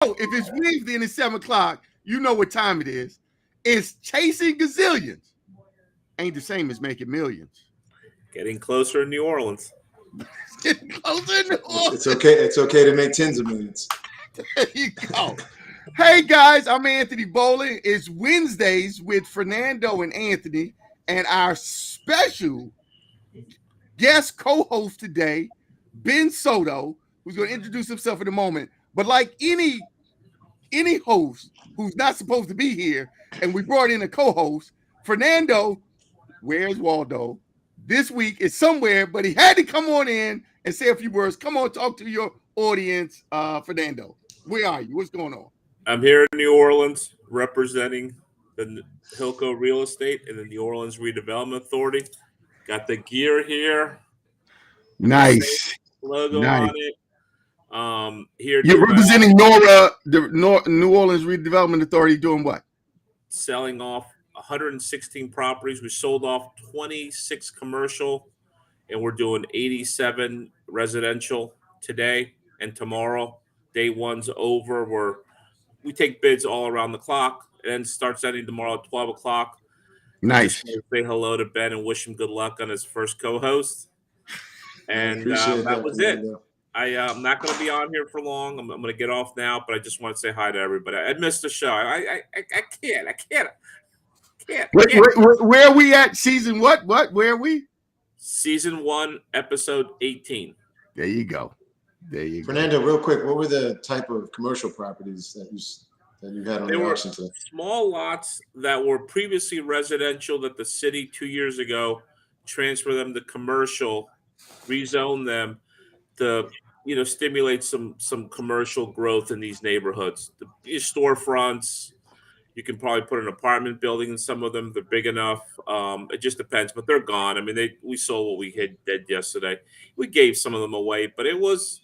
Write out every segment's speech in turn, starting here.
if it's Wednesday and it's 7 o'clock, you know what time it is. It's chasing gazillions. Ain't the same as making millions. Getting closer in New Orleans. It's getting closer in New Orleans. It's okay to make tens of millions. There you go. Hey guys, I'm Anthony Bowling. It's Wednesdays with Fernando and Anthony, and our special guest co-host today, Ben Soto, who's going to introduce himself in a moment. But like any host who's not supposed to be here, and we brought in a co-host, Fernando, where's Waldo? This week is somewhere, but he had to come on in and say a few words. Come on, talk to your audience, Fernando. Where are you? What's going on? I'm here in New Orleans representing the Hilco Real Estate and the New Orleans Redevelopment Authority. Got the gear here. Nice. Logo nice. on it. Here you're representing NORA, the New Orleans Redevelopment Authority, doing what? Selling off 116 properties. We sold off 26 commercial, and we're doing 87 residential today and tomorrow. Day one's over. We take bids all around the clock, and then start sending tomorrow at 12 o'clock. Nice. Say hello to Ben and wish him good luck on his first co-host. And that was it. I'm not going to be on here for long. I'm going to get off now, but I just want to say hi to everybody. I missed the show. I can't. Where are we at? Season what? Where are we? Season 1, episode 18. There you go. Fernando, real quick, what were the type of commercial properties that you had on the auction today? Small lots that were previously residential that the city 2 years ago transferred them to commercial, rezoned them to stimulate some commercial growth in these neighborhoods. The storefronts, you can probably put an apartment building in some of them. They're big enough. It just depends, but they're gone. I mean, we sold what we did yesterday. We gave some of them away, but it was,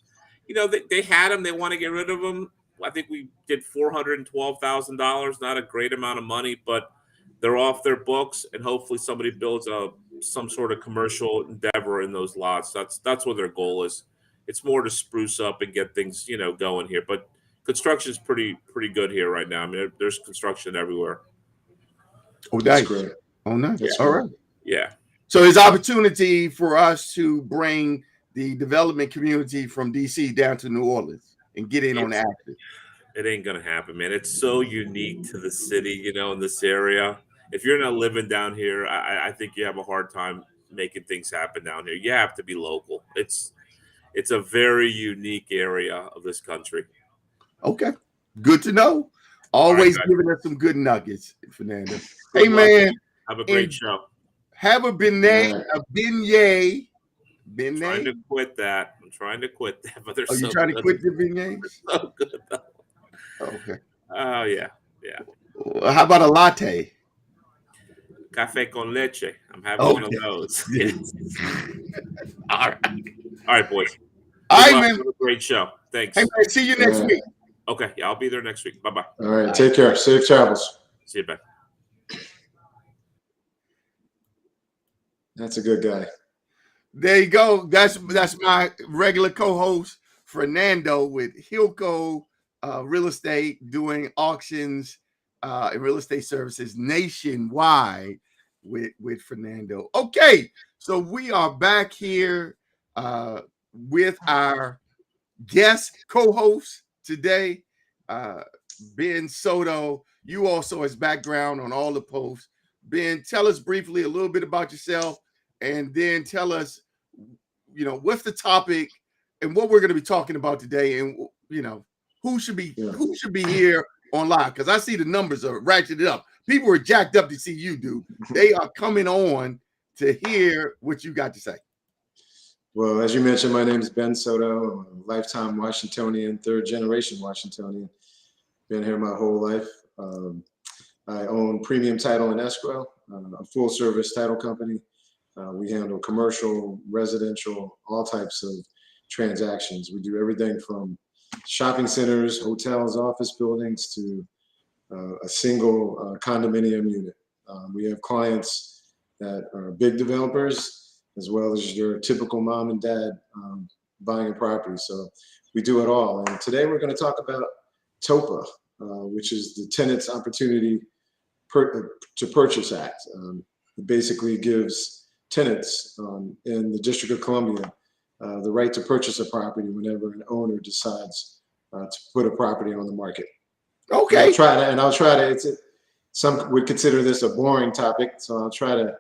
they had them. They want to get rid of them. I think we did $412,000. Not a great amount of money, but they're off their books, and hopefully somebody builds some sort of commercial endeavor in those lots. That's what their goal is. It's more to spruce up and get things, going here. But construction is pretty good here right now. I mean, there's construction everywhere. Oh, that's great. Oh, nice. Yeah. All right. Yeah. So there's opportunity for us to bring the development community from DC down to New Orleans and get in on the action. It ain't gonna happen, man. It's so unique to the city, in this area. If you're not living down here, I think you have a hard time making things happen down here. You have to be local. It's a very unique area of this country. Okay, good to know. Always giving us some good nuggets, Fernando. Hey, man. Have a great show. Have a beignet, a beignet. I'm trying to quit that. But they're you trying to quit the beignets? So good though. Okay. Oh, yeah. Well, how about a latte? Café con leche. I'm having one of those. All right, boys. All right, man. Have a great show. Thanks. Hey, man, see you next week. Okay. Yeah, I'll be there next week. Bye-bye. All right. Take care. Safe travels. See you, Ben. That's a good guy. There you go. That's my regular co-host, Fernando, with Hilco Real Estate, doing auctions and real estate services nationwide with Fernando. Okay, so we are back here with our guest co-host today, Ben Soto. You also has background on all the posts. Ben, tell us briefly a little bit about yourself, and then tell us, what's the topic and what we're going to be talking about today, and who should be here online, because I see the numbers are ratcheted up. People are jacked up to see you, dude. They are coming on to hear what you got to say. Well, as you mentioned, my name is Ben Soto. I'm a lifetime Washingtonian, third generation Washingtonian. Been here my whole life. I own Premium Title and Escrow, a full service title company. We handle commercial, residential, all types of transactions. We do everything from shopping centers, hotels, office buildings, to a single condominium unit. We have clients that are big developers, as well as your typical mom and dad buying a property. So we do it all. And today we're going to talk about TOPA, which is the Tenants Opportunity to Purchase Act. It basically gives tenants in the District of Columbia the right to purchase a property whenever an owner decides to put a property on the market. Okay. I'll try to. Some would consider this a boring topic, so I'll try to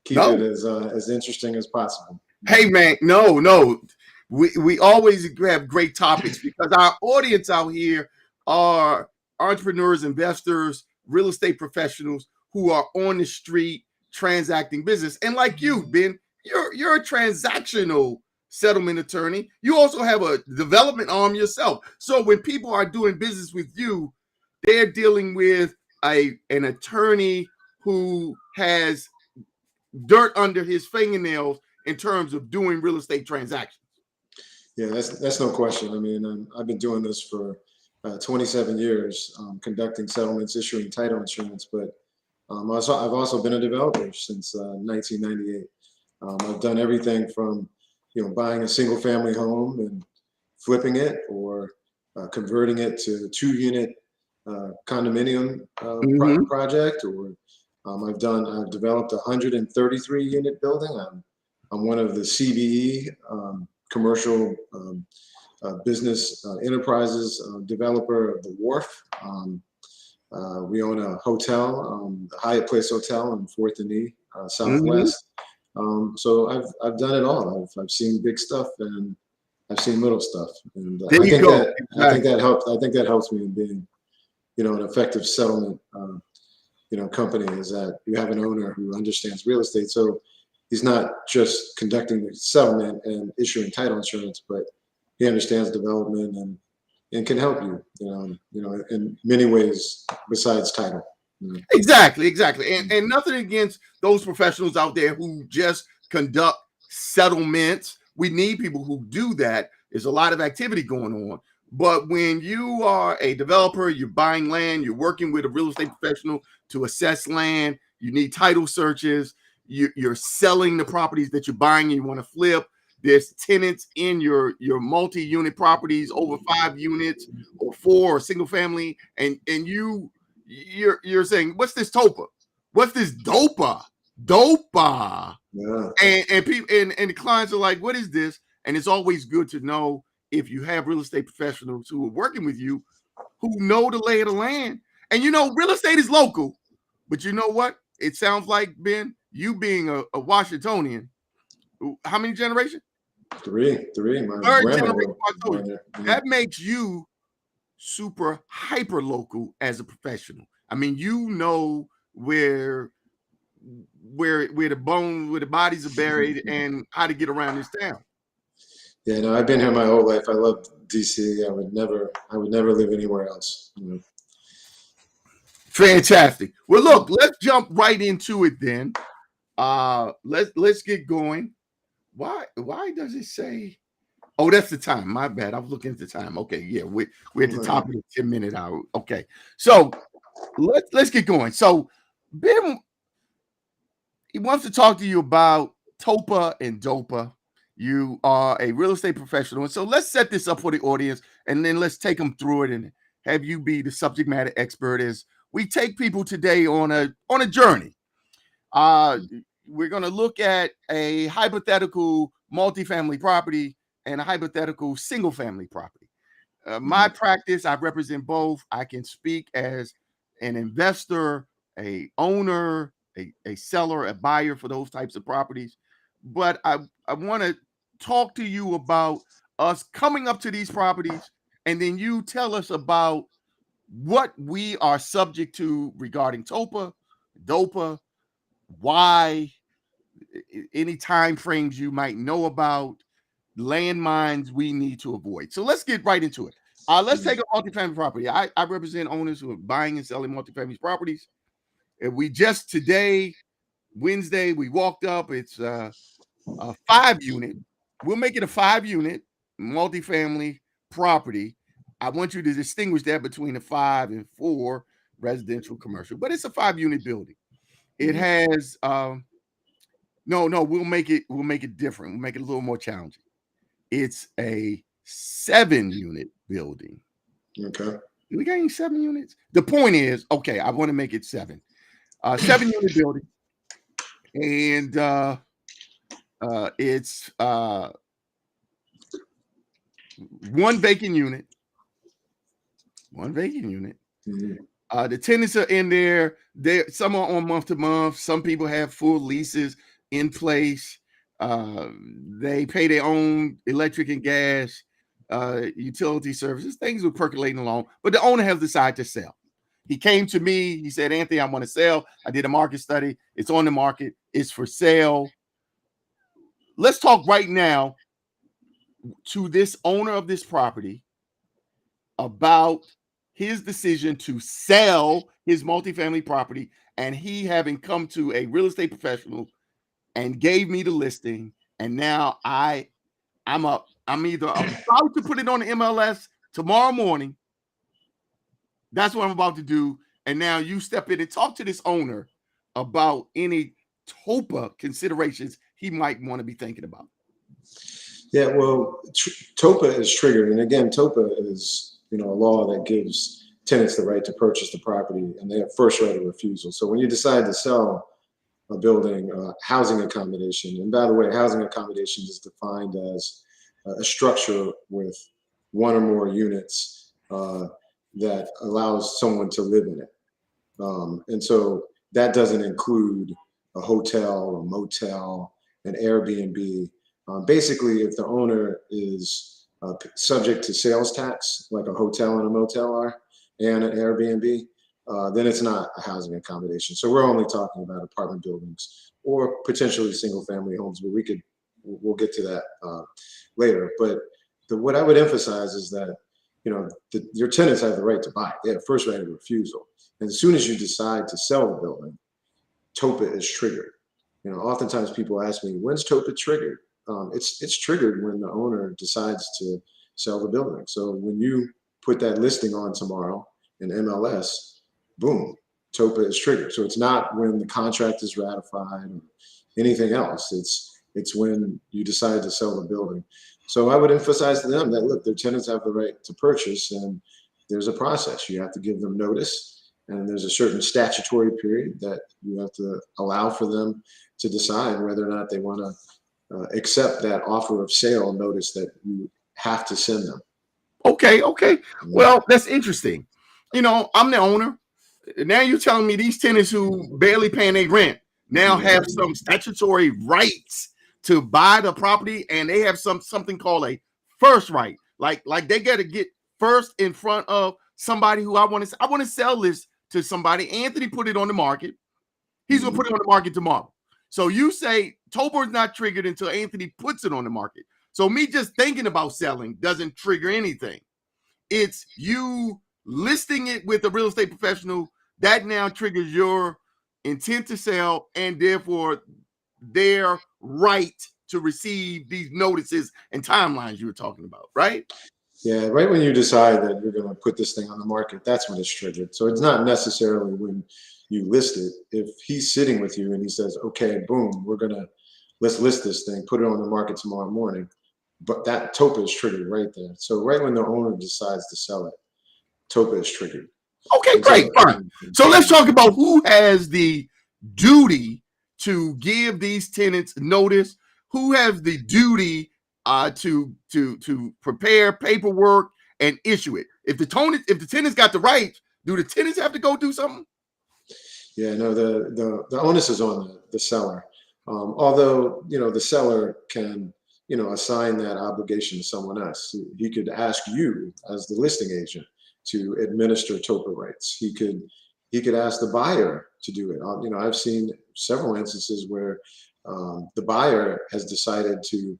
keep it as interesting as possible. Hey man, no. We always have great topics because our audience out here are entrepreneurs, investors, real estate professionals who are on the street transacting business. And like you, Ben, you're a transactional settlement attorney. You also have a development arm yourself. So when people are doing business with you, they're dealing with an attorney who has dirt under his fingernails in terms of doing real estate transactions. Yeah, that's no question. I mean, I've been doing this for 27 years, conducting settlements, issuing title insurance, but I've also been a developer since 1998. I've done everything from, buying a single family home and flipping it, or converting it to a 2-unit condominium project, or I've developed a 133-unit building. I'm one of the CBE commercial business enterprises developer of the Wharf. We own a hotel, the Hyatt Place Hotel in 4th and E, Southwest. So I've done it all. I've seen big stuff and I've seen little stuff, and I think that helps. I think that helps me in being, an effective settlement, company, is that you have an owner who understands real estate. So he's not just conducting the settlement and issuing title insurance, but he understands development and can help you, in many ways besides title. Exactly. And nothing against those professionals out there who just conduct settlements. We need people who do that. There's a lot of activity going on. But when you are a developer, you're buying land, you're working with a real estate professional to assess land, you need title searches, you're selling the properties that you're buying and you want to flip. There's tenants in your multi-unit properties, over 5 units or 4 or single family, and you're saying, what's this TOPA? What's this DOPA? DOPA. Yeah. And people and the clients are like, what is this? And it's always good to know if you have real estate professionals who are working with you who know the lay of the land. And real estate is local, but you know what? It sounds like, Ben, you being a Washingtonian, how many generations? 3. My 3rd generation. Yeah. That makes you super hyper local as a professional. I mean, where the bodies are buried and how to get around this town. Yeah, no, I've been here my whole life. I love DC. I would never live anywhere else. Fantastic. Well, look, let's jump right into it then. Let's get going. Why does it say? Oh, that's the time. My bad. I was looking at the time. Okay, yeah, we're at the top of the 10-minute hour. Okay, so let's get going. So Ben, he wants to talk to you about TOPA and DOPA. You are a real estate professional, and so let's set this up for the audience, and then let's take them through it and have you be the subject matter expert as we take people today on a journey. We're going to look at a hypothetical multifamily property and a hypothetical single family property. My practice, I represent both. I can speak as an investor, a owner, a seller, a buyer for those types of properties. But I want to talk to you about us coming up to these properties, and then you tell us about what we are subject to regarding TOPA, DOPA, why, any time frames you might know about, landmines we need to avoid. So let's get right into it. Let's take a multifamily property. I represent owners who are buying and selling multifamily properties. And we just today, Wednesday, we walked up. It's a 5-unit. We'll make it a 5-unit multifamily property. I want you to distinguish that between a 5 and 4 residential commercial, but it's a 5-unit building. It has no, we'll make it different. We'll make it a little more challenging. It's a 7-unit building. Okay. Do we got any 7 units? The point is, okay, I want to make it 7. 7-unit building. And it's one vacant unit. Mhm. The tenants are in there. Some are on month to month. Some people have full leases in place. They pay their own electric and gas, utility services. Things were percolating along, but the owner has decided to sell. He came to me. He said, Anthony, I want to sell. I did a market study. It's on the market. It's for sale. Let's talk right now to this owner of this property about his decision to sell his multifamily property, and he having come to a real estate professional and gave me the listing, and now I'm either about to put it on the MLS tomorrow morning. That's what I'm about to do. And now you step in and talk to this owner about any TOPA considerations he might want to be thinking about. Yeah, well, TOPA is triggered, and again, TOPA is a law that gives tenants the right to purchase the property, and they have first right of refusal. So when you decide to sell a building, housing accommodation, and by the way, housing accommodation is defined as a structure with one or more units that allows someone to live in it. And so that doesn't include a hotel, a motel, an Airbnb. Basically, if the owner is subject to sales tax, like a hotel and a motel are, and an Airbnb, then it's not a housing accommodation. So we're only talking about apartment buildings or potentially single family homes, but we'll get to that later. But what I would emphasize is that, your tenants have the right to buy. They have first right of refusal. And as soon as you decide to sell the building, TOPA is triggered. Oftentimes people ask me, when's TOPA triggered? It's triggered when the owner decides to sell the building. So when you put that listing on tomorrow in MLS, boom, TOPA is triggered. So it's not when the contract is ratified or anything else. It's when you decide to sell the building. So I would emphasize to them that, look, their tenants have the right to purchase, and there's a process. You have to give them notice, and there's a certain statutory period that you have to allow for them to decide whether or not they want to accept that offer of sale notice that you have to send them. Okay. Well, that's interesting. I'm the owner. Now you're telling me these tenants who barely paying their rent now have some statutory rights to buy the property, and they have something called a first right. Like they got to get first in front of somebody who I want to sell this to somebody. Anthony put it on the market. He's gonna put it on the market tomorrow. So you say TOPA is not triggered until Anthony puts it on the market. So me just thinking about selling doesn't trigger anything. It's you listing it with a real estate professional that now triggers your intent to sell, and therefore their right to receive these notices and timelines you were talking about, right? Yeah, right when you decide that you're going to put this thing on the market, that's when it's triggered. So it's not necessarily when you list it. If he's sitting with you and he says, okay, boom, let's list this thing, put it on the market tomorrow morning, but that TOPA is triggered right there. So right when the owner decides to sell it, TOPA is triggered. Okay, great. Fine. So let's talk about who has the duty to give these tenants notice, who has the duty to prepare paperwork and issue it. If the tenants got the right, do the tenants have to go do something? Yeah, no, the onus is on the seller. Although, the seller can, assign that obligation to someone else. He could ask you as the listing agent to administer TOPA rights. He could ask the buyer to do it. I've seen several instances where the buyer has decided to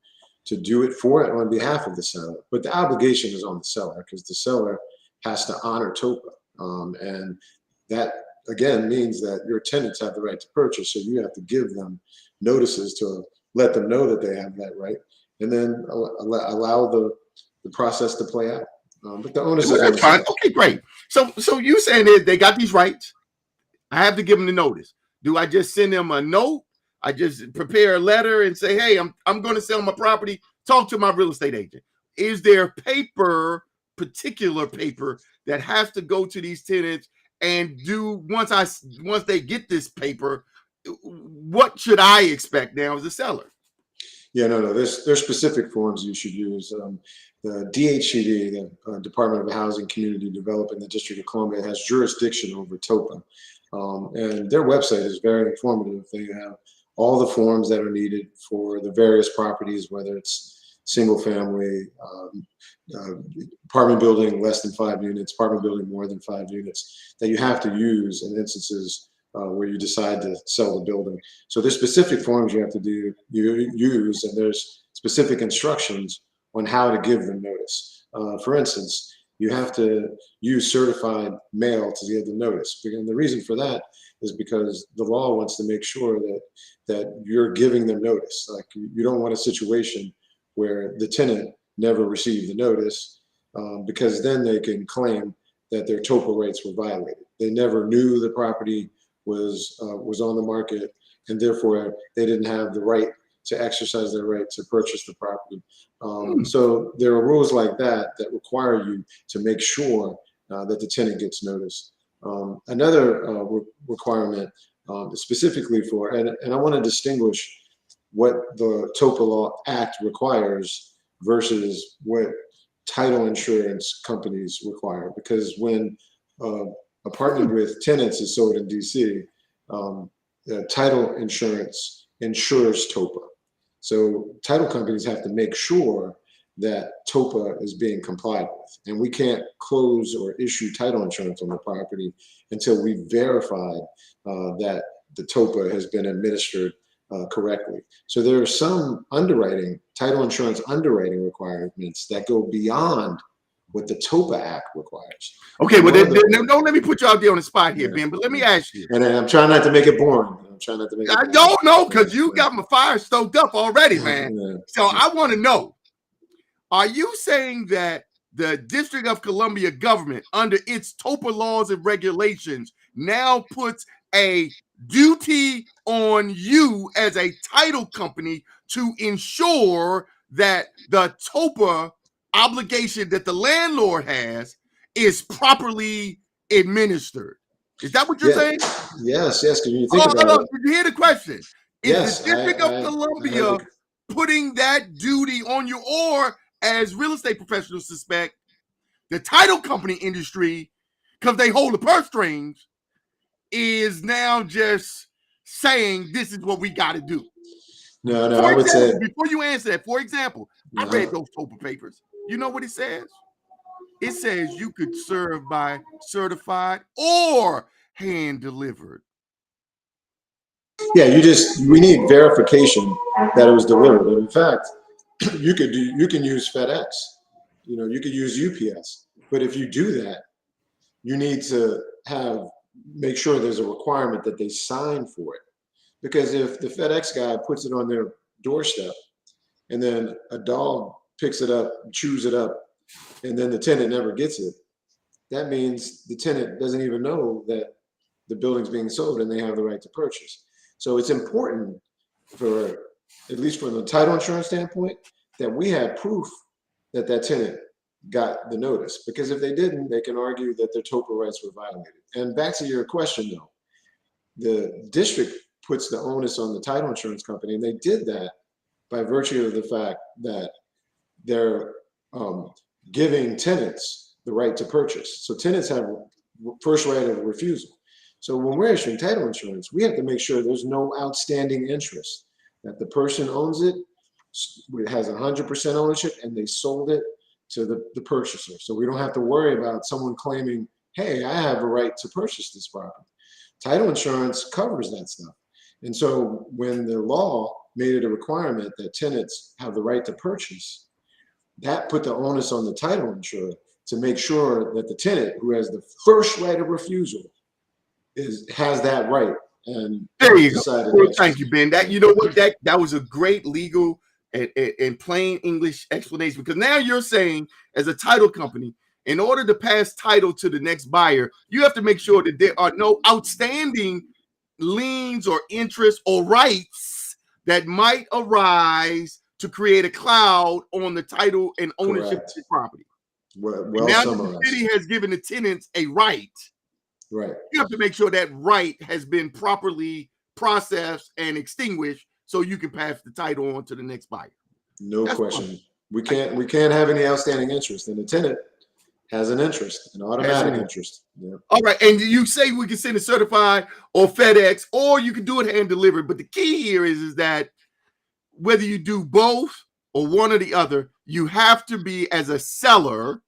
do it on behalf of the seller, but the obligation is on the seller because the seller has to honor TOPA, and that again means that your tenants have the right to purchase. So you have to give them notices to let them know that they have that right, and then allow the process to play out. But the onus is on the seller. Okay, great. So you saying that they got these rights? I have to give them the notice. Do I just send them a note? I just prepare a letter and say, hey, I'm going to sell my property. Talk to my real estate agent. Is there particular paper that has to go to these tenants and do once they get this paper? What should I expect now as a seller? Yeah, no. There's specific forms you should use. The DHCD, the Department of Housing Community Development in the District of Columbia, has jurisdiction over TOPA, and their website is very informative. They have all the forms that are needed for the various properties, whether it's single family, apartment building less than 5 units, apartment building more than 5 units, that you have to use in instances where you decide to sell the building. So there's specific forms you have to use, and there's specific instructions on how to give them notice. For instance, you have to use certified mail to give the notice. And the reason for that is because the law wants to make sure that you're giving them notice. Like, you don't want a situation where the tenant never received the notice, because then they can claim that their TOPA rights were violated. They never knew the property was on the market, and therefore they didn't have the right to exercise their right to purchase the property. So there are rules like that require you to make sure that the tenant gets notice. Another requirement specifically for, and I want to distinguish what the TOPA Law Act requires versus what title insurance companies require, because when apartment with tenants is sold in DC, title insurance insures TOPA. So title companies have to make sure that TOPA is being complied with. And we can't close or issue title insurance on the property until we've verified that the TOPA has been administered correctly. So there are some title insurance underwriting requirements that go beyond what the TOPA Act requires. Okay, well, don't let me put you out there on the spot here, Ben, but let me ask you. And I'm trying not to make it boring. I don't know, because you got my fire stoked up already, man. Yeah. So I want to know, are you saying that the District of Columbia government, under its TOPA laws and regulations, now puts a duty on you as a title company to ensure that the TOPA obligation that the landlord has is properly administered? Is that what you're saying? Yes. Because when you think about it, did you hear the question? Is yes, the District of Columbia putting that duty on you, or, as real estate professionals suspect, the title company industry, because they hold the purse strings, is now just saying this is what we got to do? No, I would say, before you answer that, for example, I read those TOPA papers. You know what it says? It says you could serve by certified or hand delivered. Yeah, we need verification that it was delivered. And in fact, you can use FedEx, you could use UPS. But if you do that, you need to make sure there's a requirement that they sign for it. Because if the FedEx guy puts it on their doorstep and then a dog picks it up, chews it up, and then the tenant never gets it, that means the tenant doesn't even know that the building's being sold and they have the right to purchase. So it's important, for at least from the title insurance standpoint, that we have proof that tenant got the notice. Because if they didn't, they can argue that their TOPA rights were violated. And back to your question, though, the district puts the onus on the title insurance company, and they did that by virtue of the fact that they're giving tenants the right to purchase. So tenants have first right of refusal. So when we're issuing title insurance, we have to make sure there's no outstanding interest, that the person owns it, has 100% ownership, and they sold it to the purchaser. So we don't have to worry about someone claiming, hey, I have a right to purchase this property. Title insurance covers that stuff. And so when the law made it a requirement that tenants have the right to purchase, that put the onus on the title insurer to make sure that the tenant, who has the first right of refusal, has that right. And there you go. Well, thank you, Ben. That, you know what, that was a great legal and plain English explanation, because now you're saying, as a title company, in order to pass title to the next buyer, you have to make sure that there are no outstanding liens or interests or rights that might arise to create a cloud on the title and ownership of the property. Well Now that summarized. the city has given the tenants a right, Right. you have to make sure that right has been properly processed and extinguished so you can pass the title on to the next buyer. No That's question. fine. We can't have any outstanding interest, and the tenant has an interest, an automatic interest. Yeah. All right, and you say we can send it certified or FedEx, or you can do it hand delivered. But the key here is that whether you do both or one or the other, you have to be, as a seller,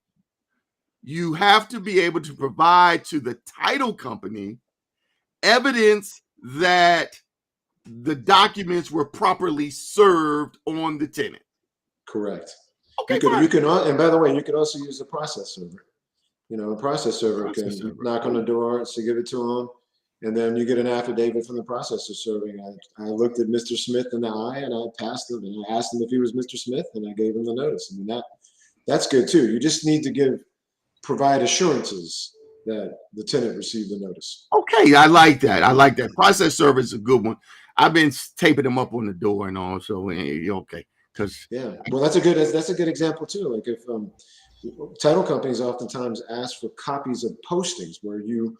you have to be able to provide to the title company evidence that the documents were properly served on the tenant. Correct. Okay, you can, and by the way, you could also use a process server. A process server can knock on the door to give it to them, and then you get an affidavit from the processor serving. I looked at Mr. Smith in the eye, and I passed him, and I asked him if he was Mr. Smith, and I gave him the notice. I mean, that's good too. You just need to provide assurances that the tenant received the notice. Okay, I like that. Process server is a good one. I've been taping them up on the door and all, so okay. Yeah, well, that's a good example too. Like if title companies oftentimes ask for copies of postings where you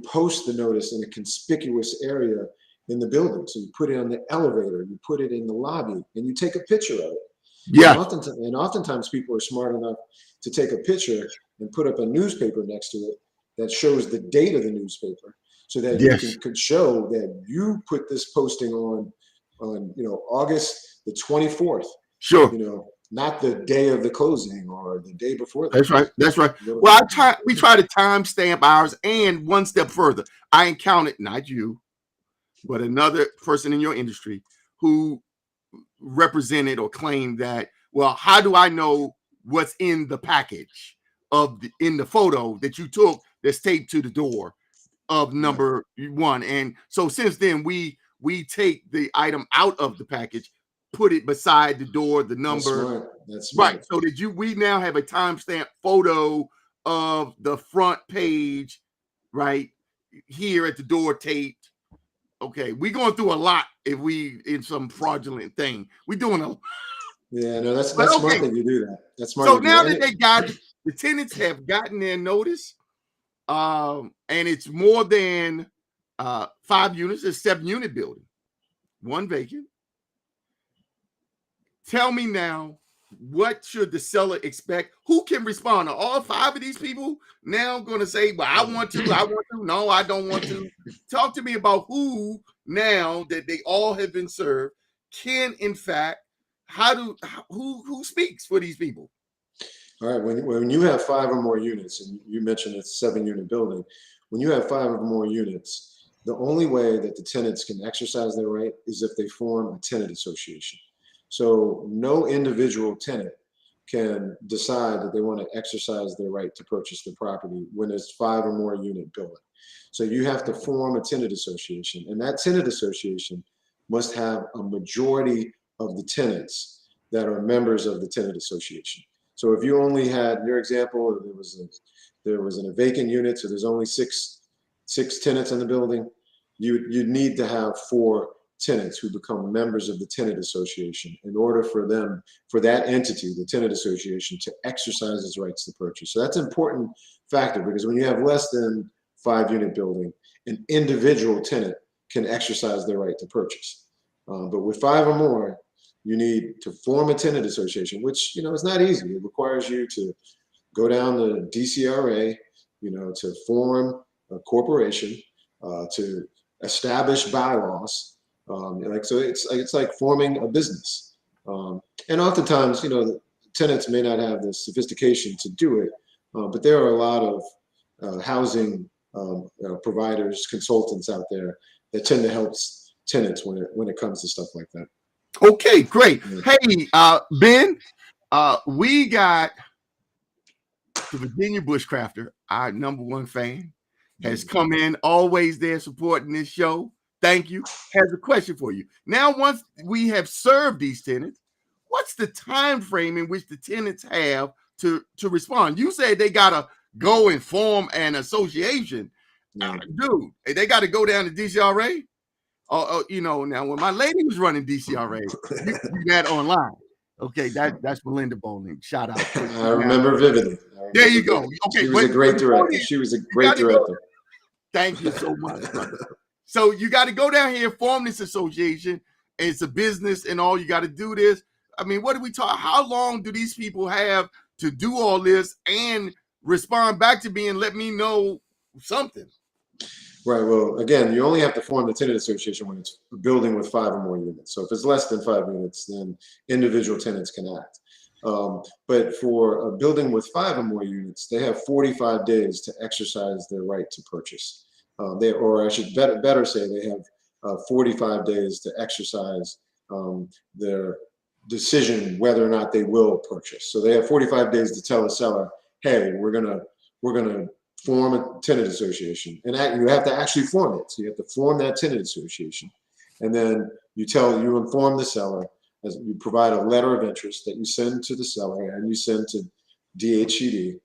post the notice in a conspicuous area in the building. So you put it on the elevator, you put it in the lobby, and you take a picture of it. Yeah. And oftentimes people are smart enough to take a picture and put up a newspaper next to it that shows the date of the newspaper, so that you can show that you put this posting on August the 24th. Sure. Not the day of the closing or the day before. That's right. Well, we try to timestamp ours, and one step further, I encountered, not you, but another person in your industry who represented or claimed that, well, how do I know what's in the package in the photo that you took that's taped to the door of number one? And so since then, we take the item out of the package, put it beside the door, the number. That's smart. Right. So we now have a timestamp photo of the front page right here at the door taped. Okay, we're going through a lot if we in some fraudulent thing. We're doing a Yeah, no, that's smart that you do that. That's smart. So now that the tenants have gotten their notice, and it's more than 5 units, it's a 7-unit building, 1 vacant. Tell me now, what should the seller expect? Who can respond? Are all 5 of these people now going to say, well, I want to, no, I don't want to? Talk to me about who, now that they all have been served, can in fact, who speaks for these people? All right, when you have 5 or more units, and you mentioned it's a 7-unit building, when you have 5 or more units, the only way that the tenants can exercise their right is if they form a tenant association. So no individual tenant can decide that they want to exercise their right to purchase the property when it's 5 or more unit building. So you have to form a tenant association, and that tenant association must have a majority of the tenants that are members of the tenant association. So if you only had, your example, there was a vacant unit, so there's only six tenants in the building, you'd need to have 4 tenants who become members of the tenant association in order for that entity, the tenant association, to exercise its rights to purchase. So that's an important factor, because when you have less than 5-unit building, an individual tenant can exercise their right to purchase. But with 5 or more, you need to form a tenant association, which, is not easy. It requires you to go down the DCRA, to form a corporation, to establish bylaws. So it's like forming a business. And oftentimes, tenants may not have the sophistication to do it, but there are a lot of housing providers, consultants out there that tend to help tenants when it comes to stuff like that. Okay, great. Yeah. Hey, Ben, we got the Virginia Bushcrafter, our #1 fan, has come in, always there supporting this show. Thank you. Has a question for you. Now, once we have served these tenants, what's the time frame in which the tenants have to respond? You said they gotta go and form an association. Yeah. Dude, they got to go down to DCRA. Now when my lady was running DCRA, you could do that online. Okay, that's Melinda Bowling. Shout out. I remember vividly. There you go. Okay, she was a great director. She was a great director. Thank you so much, brother. So you got to go down here, form this association. It's a business and all. You got to do this. I mean, what do we talk? How long do these people have to do all this and respond back to me and let me know something? Right. Well, again, you only have to form the tenant association when it's a building with 5 or more units. So if it's less than 5 units, then individual tenants can act. But for a building with 5 or more units, they have 45 days to exercise their right to purchase. Or I should better say, they have 45 days to exercise their decision whether or not they will purchase. So they have 45 days to tell the seller, "Hey, we're gonna form a tenant association," and you have to actually form it. So you have to form that tenant association, and then you inform the seller, as you provide a letter of interest that you send to the seller and you send to DHCD,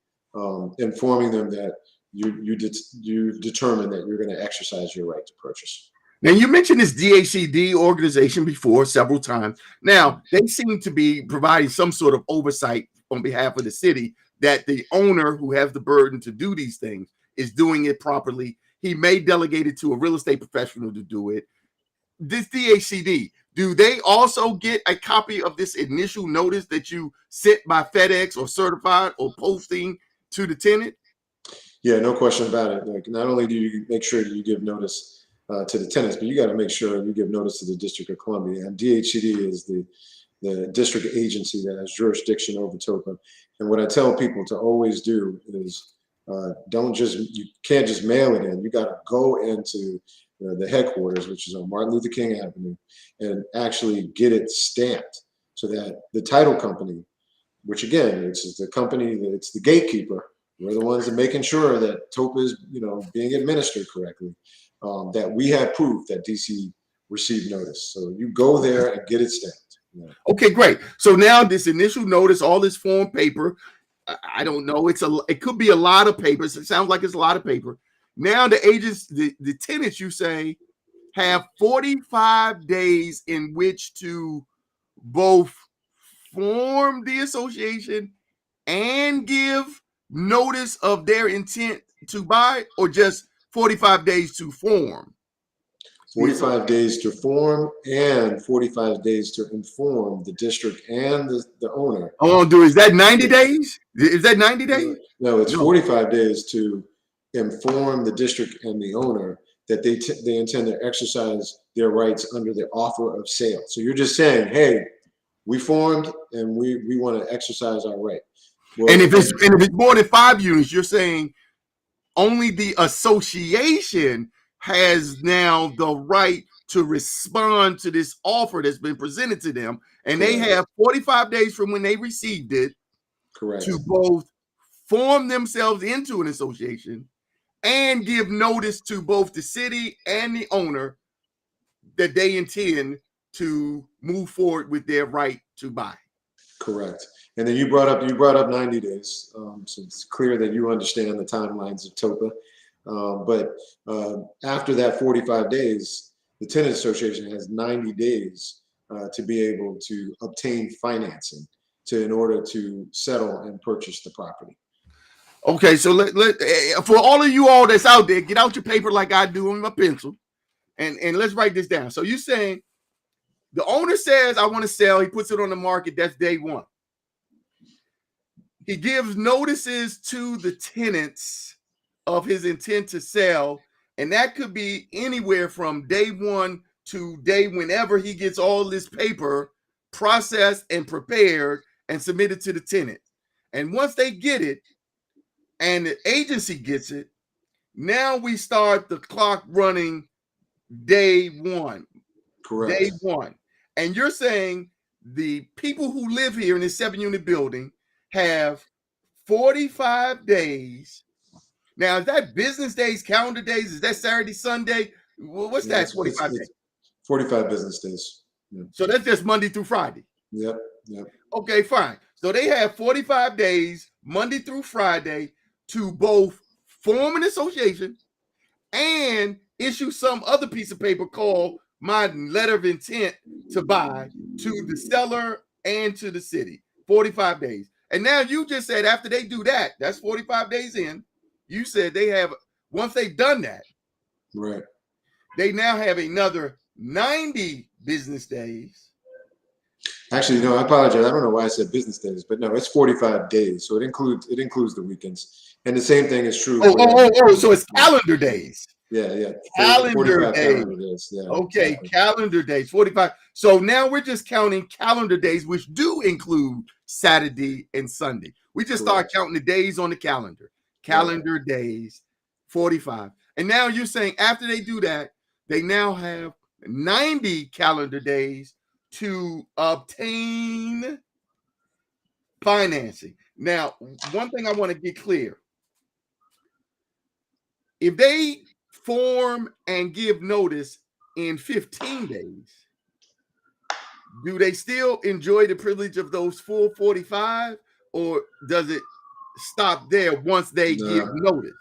informing them that you've determined that you're going to exercise your right to purchase. Now, you mentioned this DHCD organization before several times. Now, they seem to be providing some sort of oversight on behalf of the city that the owner who has the burden to do these things is doing it properly. He may delegate it to a real estate professional to do it. This DHCD, do they also get a copy of this initial notice that you sent by FedEx or certified or posting to the tenant? Yeah, no question about it. Like, not only do you make sure that you give notice to the tenants, but you got to make sure you give notice to the District of Columbia. And DHCD is the district agency that has jurisdiction over TOPA. And what I tell people to always do is you can't just mail it in. You got to go into the headquarters, which is on Martin Luther King Avenue, and actually get it stamped so that the title company, which again, it's the company, it's the gatekeeper. We're the ones that making sure that TOPA is, being administered correctly. That we have proof that DC received notice. So you go there and get it stamped. Yeah. Okay, great. So now this initial notice, all this form paper, I don't know. It could be a lot of papers. It sounds like it's a lot of paper. Now the agents, the tenants, you say, have 45 days in which to both form the association and give notice of their intent to buy, or just 45 days to form? 45 days to form and 45 days to inform the district and the owner. Is that 90 days? Is that 90 days? No, it's 45 days to inform the district and the owner that they intend to exercise their rights under the offer of sale. So you're just saying, hey, we formed and we want to exercise our right. Well, and if it's more than 5 units, you're saying only the association has now the right to respond to this offer that's been presented to them. And correct. They have 45 days from when they received it correct. to both form themselves into an association and give notice to both the city and the owner that they intend to move forward with their right to buy. Correct. And then you brought up 90 days. So it's clear that you understand the timelines of TOPA. But after that 45 days, the tenant association has 90 days to be able to obtain financing in order to settle and purchase the property. Okay, so for all of you all that's out there, get out your paper like I do on my pencil, and let's write this down. So you're saying the owner says, I want to sell. He puts it on the market. That's day one. He gives notices to the tenants of his intent to sell, and that could be anywhere from day one to day whenever he gets all this paper processed and prepared and submitted to the tenant. And once they get it and the agency gets it, now we start the clock running day one. Correct. Day one. And you're saying the people who live here in this 7-unit building have 45 days. Now, is that business days, calendar days? Is that Saturday, Sunday? What's that? 45 days. 45 business days. Yeah. So that's just Monday through Friday. Yep. Okay, fine. So they have 45 days, Monday through Friday, to both form an association and issue some other piece of paper called my letter of intent to buy to the seller and to the city. 45 days. And now you just said after they do that, that's 45 days in. You said they have, once they've done that, Right. they now have another 90 business days. Actually, no, I apologize. I don't know why I said business days, but no, it's 45 days. So it includes the weekends. And the same thing is true. So it's calendar days. Yeah. Calendar 45 days. calendar days. Yeah. Okay, exactly. calendar days, 45. So now we're just counting calendar days, which do include Saturday and Sunday. We just start counting the days on the calendar. Calendar days, 45. And now you're saying after they do that, they now have 90 calendar days to obtain financing. Now, one thing I want to get clear. If they form and give notice in 15 days, do they still enjoy the privilege of those full 45, or does it stop there once they give notice?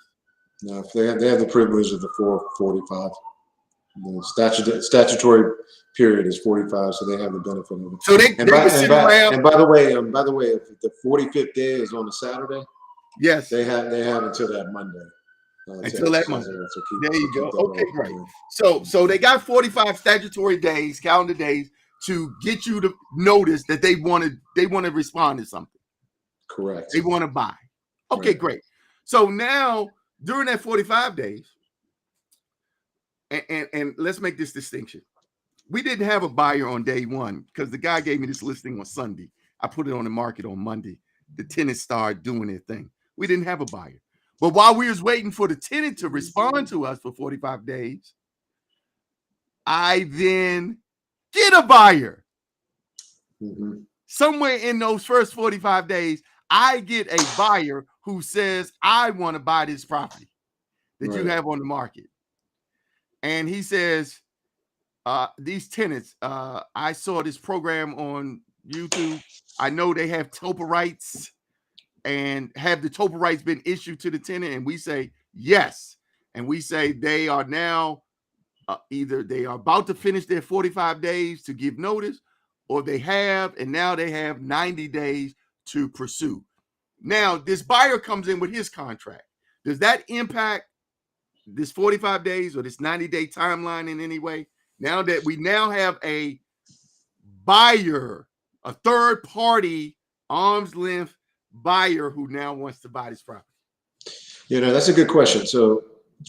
No, if they have the privilege of the 445. The statutory period is 45, so they have the benefit of it. So they can sit around. And by the way, if the 45th day is on a Saturday, yes, they have until that Monday. Until that Monday. There you go. Okay, great. So they got 45 statutory days, calendar days, to get you to notice that they want to respond to something. Correct. They want to buy. Okay, great. So now during that 45 days, and let's make this distinction. We didn't have a buyer on day one because the guy gave me this listing on Sunday. I put it on the market on Monday. The tenants started doing their thing. We didn't have a buyer. But while we was waiting for the tenant to respond to us for 45 days, I then get a buyer. Mm-hmm. Somewhere in those first 45 days, I get a buyer who says, I want to buy this property that you have on the market. And he says, these tenants, I saw this program on YouTube. I know they have TOPA rights. And have the TOPA rights been issued to the tenant? And we say yes. And we say they are now either they are about to finish their 45 days to give notice, or they have, and now they have 90 days to pursue. Now, this buyer comes in with his contract. Does that impact this 45 days or this 90-day timeline in any way? Now that we now have a buyer, a third party, arm's length buyer who now wants to buy this property? That's a good question. So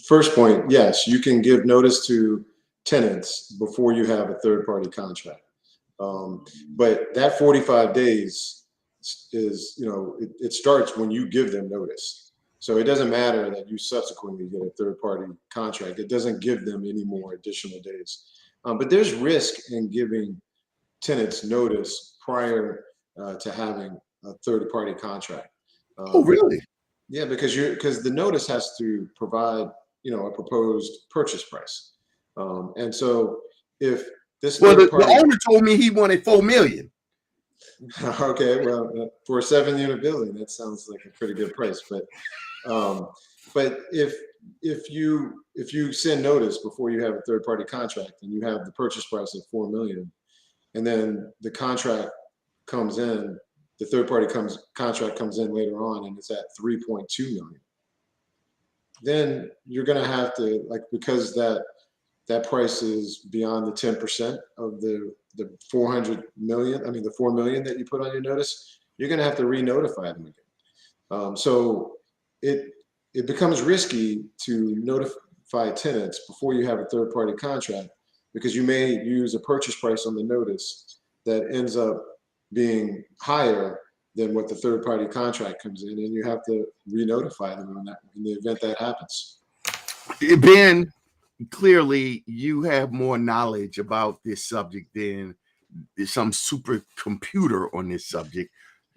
first point, yes, you can give notice to tenants before you have a third party contract. But that 45 days is, it starts when you give them notice. So it doesn't matter that you subsequently get a third party contract. It doesn't give them any more additional days. But there's risk in giving tenants notice prior to having a third party contract. Oh, really? Yeah, because the notice has to provide, a proposed purchase price. And so if this the owner told me he wanted $4 million. Okay, well, for a 7-unit building, that sounds like a pretty good price. But if you send notice before you have a third party contract and you have the purchase price of $4 million, and then the contract comes in, the third party contract comes in later on and it's at 3.2 million, then you're going to have to, because that price is beyond the 10% of the 400 million, the 4 million that you put on your notice, you're going to have to re-notify them again. So it becomes risky to notify tenants before you have a third party contract, because you may use a purchase price on the notice that ends up being higher than what the third party contract comes in, and you have to re-notify them on that in the event that happens. Ben, clearly you have more knowledge about this subject than some supercomputer on this subject.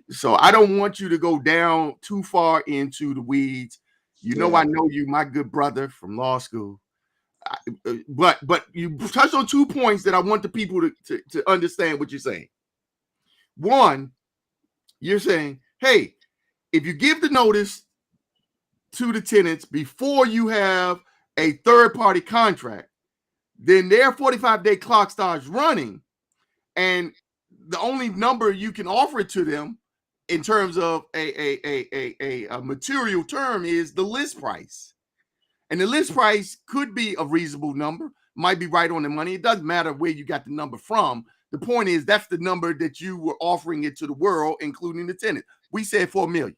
So I don't want you to go down too far into the weeds. I know you, my good brother from law school. But you touched on 2 points that I want the people to understand what you're saying. One, you're saying, hey, if you give the notice to the tenants before you have a third party contract, then their 45-day clock starts running, and the only number you can offer it to them in terms of a material term is the list price. And the list price could be a reasonable number, might be right on the money. It doesn't matter where you got the number from. The point is that's the number that you were offering it to the world, including the tenant. We said $4 million.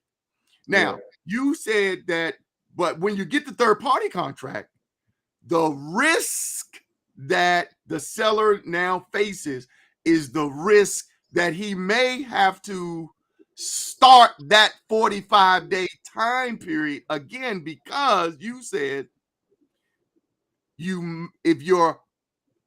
Now, you said that, but when you get the third-party contract, the risk that the seller now faces is the risk that he may have to start that 45-day time period again, because you said if your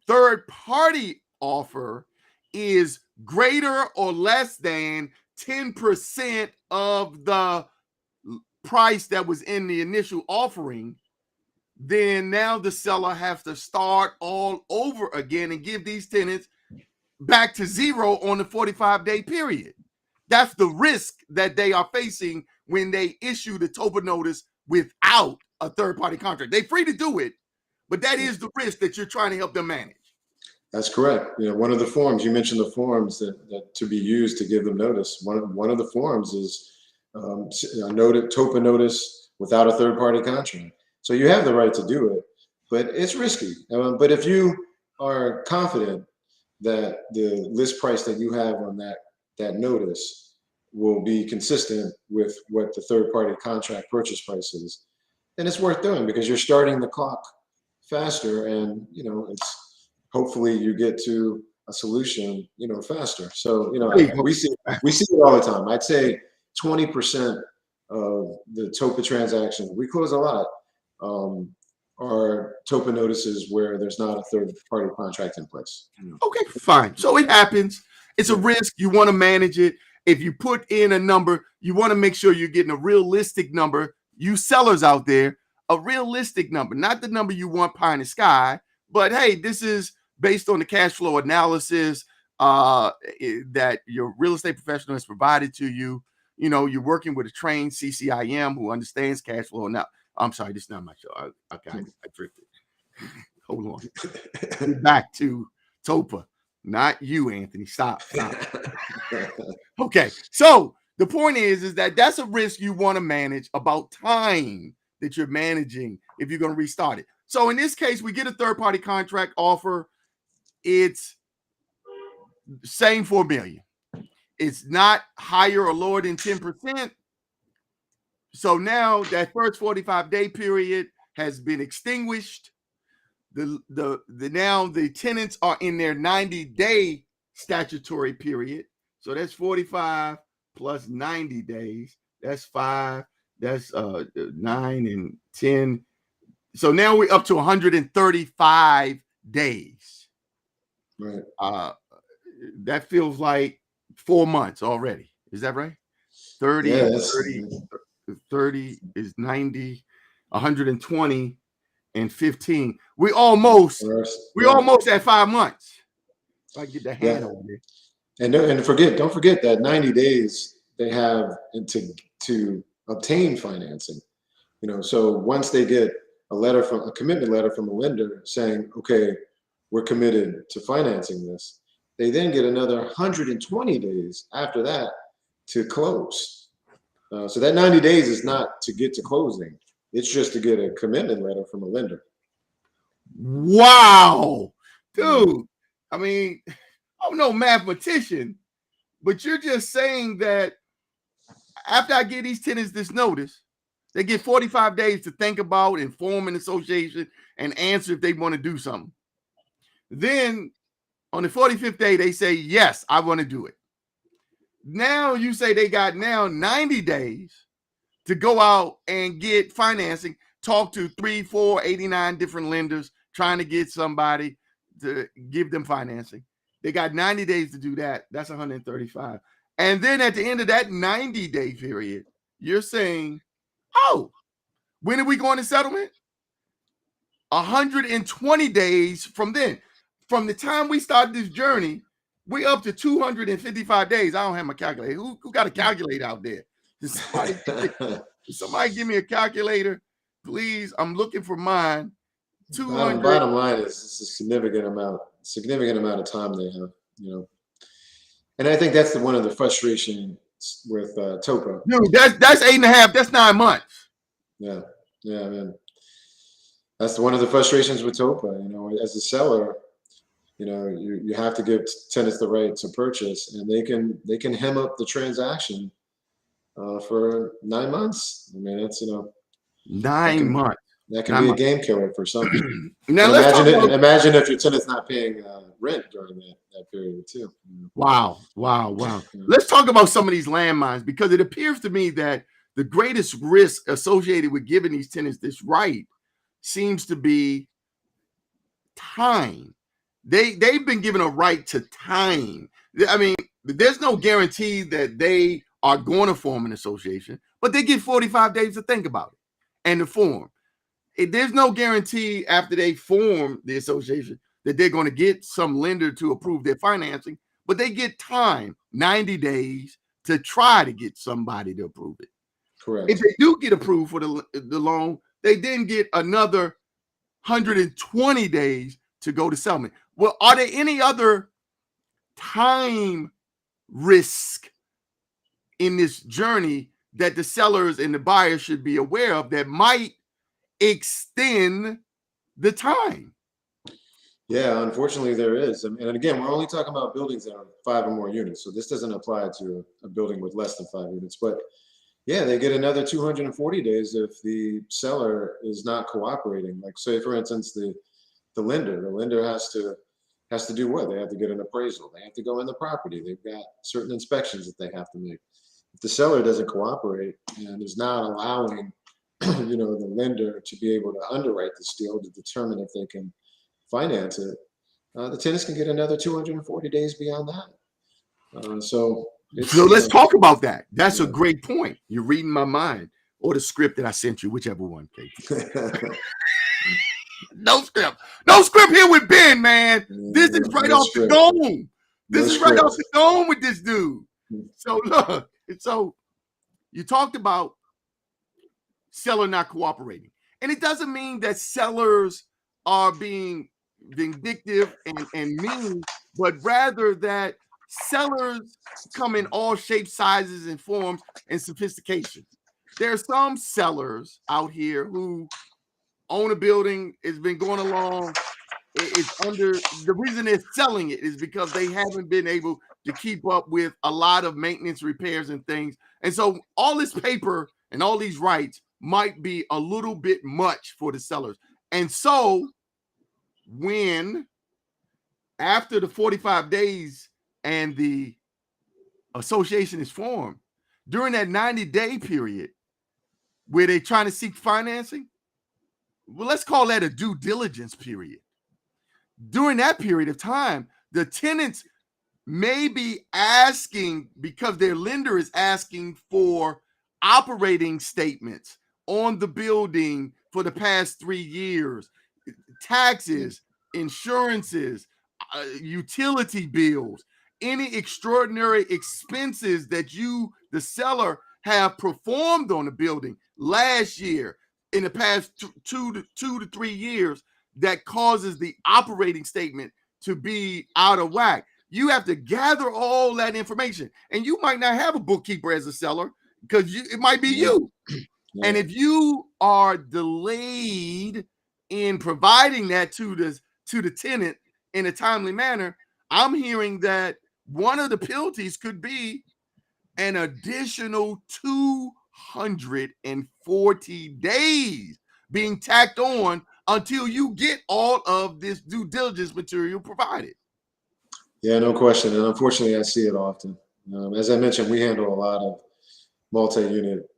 third-party offer is greater or less than 10% of the price that was in the initial offering, then now the seller has to start all over again and give these tenants back to zero on the 45-day period. That's the risk that they are facing when they issue the TOPA notice without a third-party contract. They're free to do it, but that is the risk that you're trying to help them manage. That's correct. One of the forms, you mentioned the forms that to be used to give them notice. One of the forms is a TOPA notice without a third-party contract. So you have the right to do it, but it's risky. But if you are confident that the list price that you have on that notice will be consistent with what the third-party contract purchase price is, then it's worth doing, because you're starting the clock faster, and it's hopefully you get to a solution faster. So we see it all the time. I'd say 20% of the TOPA transactions, we close a lot, are TOPA notices where there's not a third-party contract in place. Okay, fine. So it happens. It's a risk. You want to manage it. If you put in a number, you want to make sure you're getting a realistic number. You sellers out there, a realistic number, not the number you want pie in the sky, but hey, this is based on the cash flow analysis that your real estate professional has provided to you. You're working with a trained CCIM who understands cash flow. Now, I'm sorry, this is not my show. I drifted. Hold on. Back to TOPA. Not you, Anthony. Stop. Okay. So the point is that that's a risk you want to manage, about time that you're managing if you're going to restart it. So in this case, we get a third-party contract offer. It's same $4 million. It's not higher or lower than 10%. So now that first 45-day period has been extinguished. Now the tenants are in their 90-day statutory period. So that's 45 plus 90 days. That's 5. That's 9 and 10. So now we're up to 135 days. Right. That feels like 4 months already. Is that right? 30, yeah, 30 is 90, 120 and 15. We almost at 5 months. If I can get that hand over there. And don't forget that 90 days they have to obtain financing. So once they get a commitment letter from a lender saying, okay, we're committed to financing this, they then get another 120 days after that to close. So that 90 days is not to get to closing. It's just to get a commitment letter from a lender. Wow, dude. I mean, I'm no mathematician, but you're just saying that after I give these tenants this notice, they get 45 days to think about and form an association and answer if they want to do something. Then on the 45th day, they say, yes, I want to do it. Now you say they got now 90 days to go out and get financing, talk to 3, 4, 89 different lenders, trying to get somebody to give them financing. They got 90 days to do that. That's 135. And then at the end of that 90-day period, you're saying, oh, when are we going to settlement? 120 days from then. From the time we started this journey, we up to 255 days. I don't have my calculator. Who got a calculator out there? Somebody give me a calculator, please. I'm looking for mine. Bottom line is it's a significant amount of time they have. And I think that's one of the frustrations with TOPA. Dude, that's 8.5. That's 9 months. Yeah, I mean, that's one of the frustrations with TOPA. You know, as a seller, you know, you have to give tenants the right to purchase, and they can hem up the transaction for 9 months. I mean, it's, you know, 9 months. That can be a game killer for some. Now let's talk about, imagine if your tenant's not paying rent during that period too. Wow. Let's talk about some of these landmines, because it appears to me that the greatest risk associated with giving these tenants this right seems to be time. They've been given a right to time. I mean, there's no guarantee that they are going to form an association, but they get 45 days to think about it and to form. There's no guarantee after they form the association that they're going to get some lender to approve their financing, but they get time, 90 days, to try to get somebody to approve it. Correct. If they do get approved for the loan, they then get another 120 days to go to settlement. Well, are there any other time risk in this journey that the sellers and the buyers should be aware of that might extend the time? Yeah, unfortunately there is. And again, we're only talking about buildings that are 5 or more units. So this doesn't apply to a building with less than 5 units. But yeah, they get another 240 days if the seller is not cooperating. Like, say, for instance, the lender has to do what? They have to get an appraisal. They have to go in the property. They've got certain inspections that they have to make. If the seller doesn't cooperate and is not allowing you know, the lender to be able to underwrite this deal to determine if they can finance it, the tenants can get another 240 days beyond that. So let's talk about that. That's a great point. You're reading my mind, or the script that I sent you, whichever one. No script here with Ben, man. This is right off the dome. This is right off the dome with this dude. So look, so you talked about seller not cooperating, and it doesn't mean that sellers are being vindictive and mean, but rather that sellers come in all shapes, sizes, and forms and sophistication. There are some sellers out here who own a building, it's been going along, it's under, the reason they're selling it is because they haven't been able to keep up with a lot of maintenance, repairs, and things. And so all this paper and all these rights might be a little bit much for the sellers. And so when after the 45 days and the association is formed, during that 90-day period where they're trying to seek financing, well, let's call that a due diligence period. During that period of time, the tenants may be asking, because their lender is asking for operating statements on the building for the past 3 years, taxes, insurances, utility bills, any extraordinary expenses that you, the seller, have performed on the building last year, in the past 2 to 3 years, that causes the operating statement to be out of whack. You have to gather all that information, and you might not have a bookkeeper as a seller because it might be you. And if you are delayed in providing that to the tenant in a timely manner, I'm hearing that one of the penalties could be an additional 240 days being tacked on until you get all of this due diligence material provided. Yeah, no question. And unfortunately, I see it often. As I mentioned, we handle a lot of multi-unit,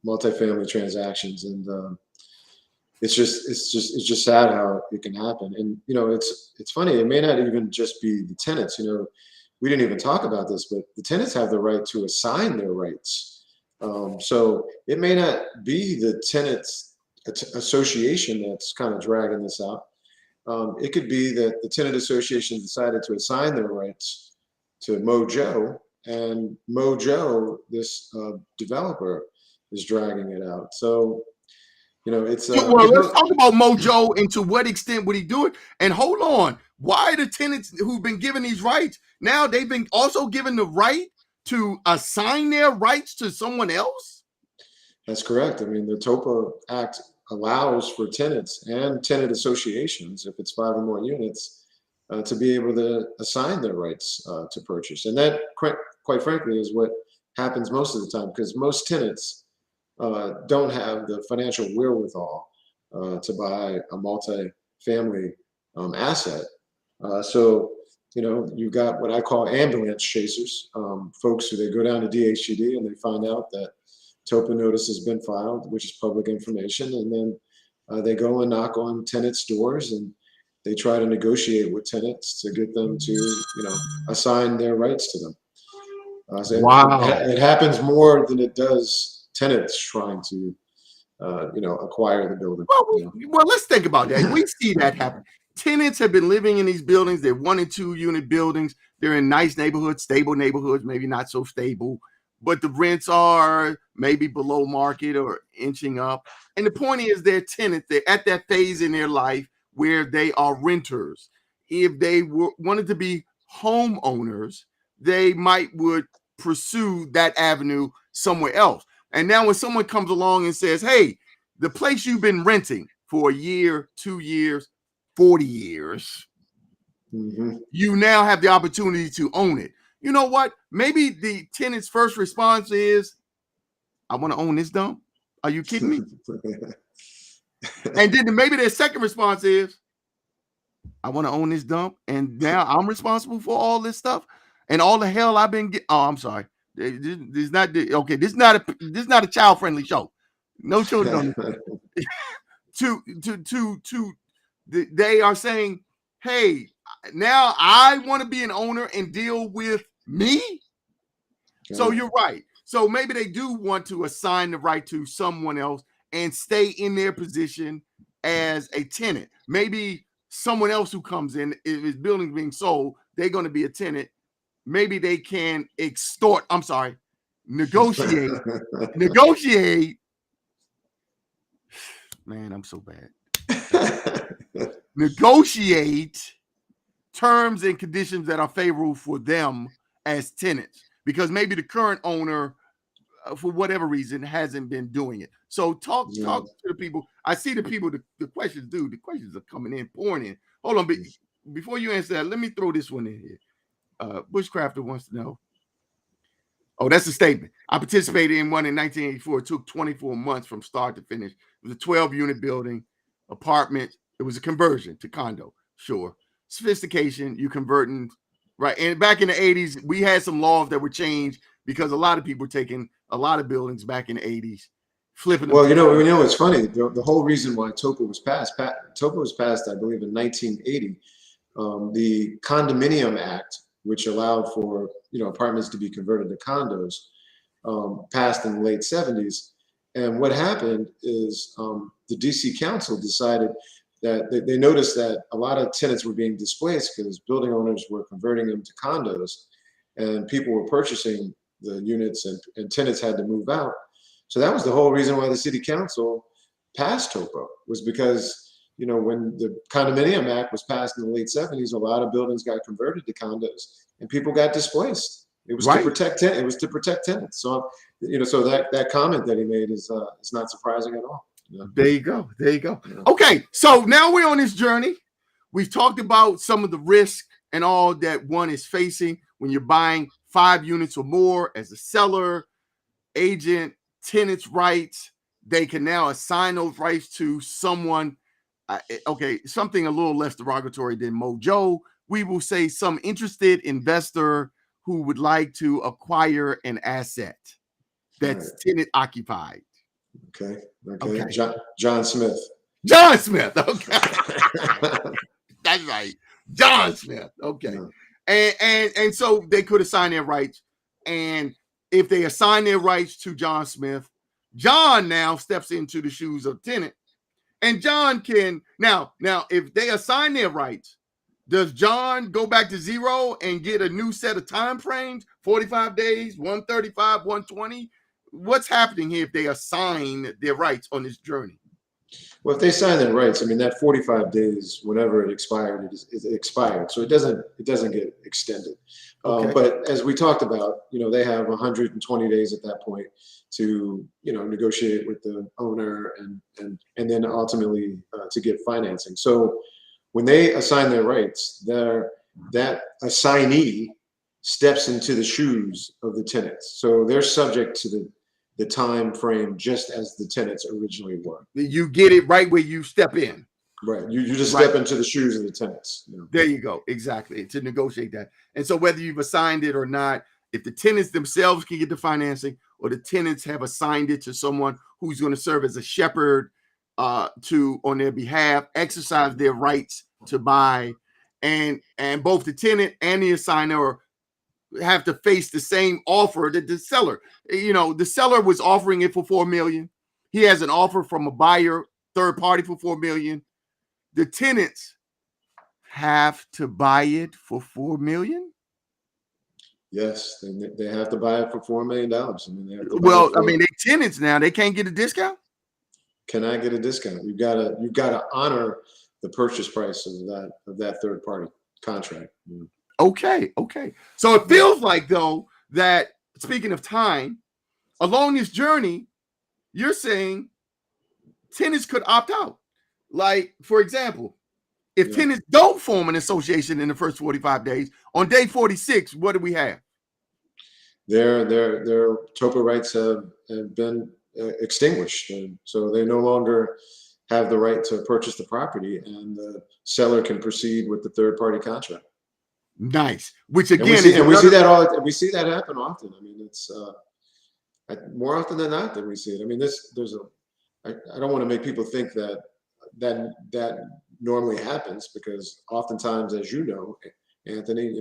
multi-family transactions, and it's just sad how it can happen. And you know, it's funny. It may not even just be the tenants. You know, we didn't even talk about this, but the tenants have the right to assign their rights. So it may not be the tenants association that's kind of dragging this out. It could be that the tenant association decided to assign their rights to Mojo, and Mojo, this developer, is dragging it out. So, you know, it's well, let's talk about Mojo and to what extent would he do it. And hold on, why are the tenants who've been given these rights now they've been also given the right to assign their rights to someone else? That's correct. I mean, the TOPA Act allows for tenants and tenant associations, if it's 5 or more units, to be able to assign their rights to purchase. And that, quite frankly, is what happens most of the time, because most tenants don't have the financial wherewithal to buy a multi-family asset. So, you know, you've got what I call ambulance chasers, folks who they go down to DHCD and they find out that TOPA notice has been filed, which is public information, and then they go and knock on tenants' doors and they try to negotiate with tenants to get them to, you know, assign their rights to them. So Wow. it happens more than it does tenants trying to, you know, acquire the building. Well, let's think about that. We see that happen. Tenants have been living in these buildings. They're 1 and 2 unit buildings. They're in nice neighborhoods, stable neighborhoods, maybe not so stable, but the rents are maybe below market or inching up. And the point is, they're tenants. They're at that phase in their life where they are renters. If they wanted to be homeowners, they would pursue that avenue somewhere else. And now when someone comes along and says, hey, the place you've been renting for a year, 2 years, 40 years, you now have the opportunity to own it. You know what? Maybe the tenant's first response is, I want to own this dump. Are you kidding me? And then maybe their second response is, I want to own this dump, and now I'm responsible for all this stuff and all the hell I've been getting. Oh, I'm sorry. This is not okay. This is not a child friendly show. No children on this. They are saying, hey, now I want to be an owner and deal with me. Okay. So you're right. So maybe they do want to assign the right to someone else and stay in their position as a tenant. Maybe someone else who comes in, if his building's being sold, they're going to be a tenant. Maybe they can negotiate. Man, I'm so bad. Negotiate terms and conditions that are favorable for them as tenants, because maybe the current owner, for whatever reason, hasn't been doing it. So talk to the people. I see the people, the questions, dude. The questions are coming in, pouring in. Hold on, but before you answer that, let me throw this one in here. Bushcrafter wants to know. Oh, that's a statement. I participated in one in 1984. It took 24 months from start to finish. It was a 12-unit building, apartment. It was a conversion to condo. Sure. Sophistication, you converting, right? And back in the 80s, we had some laws that were changed because a lot of people were taking a lot of buildings back in the 80s, flipping them. Well, you know, it's funny. The whole reason why TOPA was passed, I believe, in 1980. The Condominium Act, which allowed for, you know, apartments to be converted to condos, passed in the late 70s. And what happened is the DC Council decided that they noticed that a lot of tenants were being displaced because building owners were converting them to condos, and people were purchasing the units, and tenants had to move out. So that was the whole reason why the city council passed TOPA, was because, you know, when the Condominium Act was passed in the late 70s, a lot of buildings got converted to condos and people got displaced. It was to protect it was to protect tenants. So, you know, so that comment that he made is not surprising at all. Yeah. There you go. Yeah. Okay, so now we're on this journey. We've talked about some of the risk and all that one is facing when you're buying 5 units or more as a seller, agent, tenants' rights. They can now assign those rights to someone. Something a little less derogatory than Mojo. We will say some interested investor who would like to acquire an asset that's tenant occupied. Okay. John Smith. John Smith. Okay. That's right. John Smith. Okay. Yeah. And so they could assign their rights. And if they assign their rights to John Smith, John now steps into the shoes of tenant. And John can now if they assign their rights, does John go back to zero and get a new set of time frames? 45 days, 135, 120? What's happening here if they assign their rights on this journey? Well, if they sign their rights, I mean, that 45 days, whenever it expired, it expired. So it doesn't get extended. Okay. But as we talked about, they have 120 days at that point to, negotiate with the owner and then ultimately to get financing. So when they assign their rights, that assignee steps into the shoes of the tenants. So they're subject to the time frame just as the tenants originally were. You get it right where you step in. Right. You just step into the shoes of the tenants. There you go. Exactly. To negotiate that. And so whether you've assigned it or not, if the tenants themselves can get the financing or the tenants have assigned it to someone who's going to serve as a shepherd on their behalf, exercise their rights to buy, and both the tenant and the assigner have to face the same offer that the seller. The seller was offering it for $4 million. He has an offer from a buyer, third party, for $4 million. The tenants have to buy it for $4 million. Yes, they have to buy it for $4 million. They tenants now. They can't get a discount. Can I get a discount? You've got to honor the purchase price of that third party contract. Okay. So it feels like, though, that speaking of time, along this journey, you're saying tenants could opt out. Like, for example, if tenants don't form an association in the first 45 days, on day 46, what do we have? Their TOPA rights have been extinguished, and so they no longer have the right to purchase the property, and the seller can proceed with the third party contract. Nice. Which again, we see that happen often. I mean, it's more often than not that we see it. I mean, I don't want to make people think that normally happens, because oftentimes, as you know, Anthony,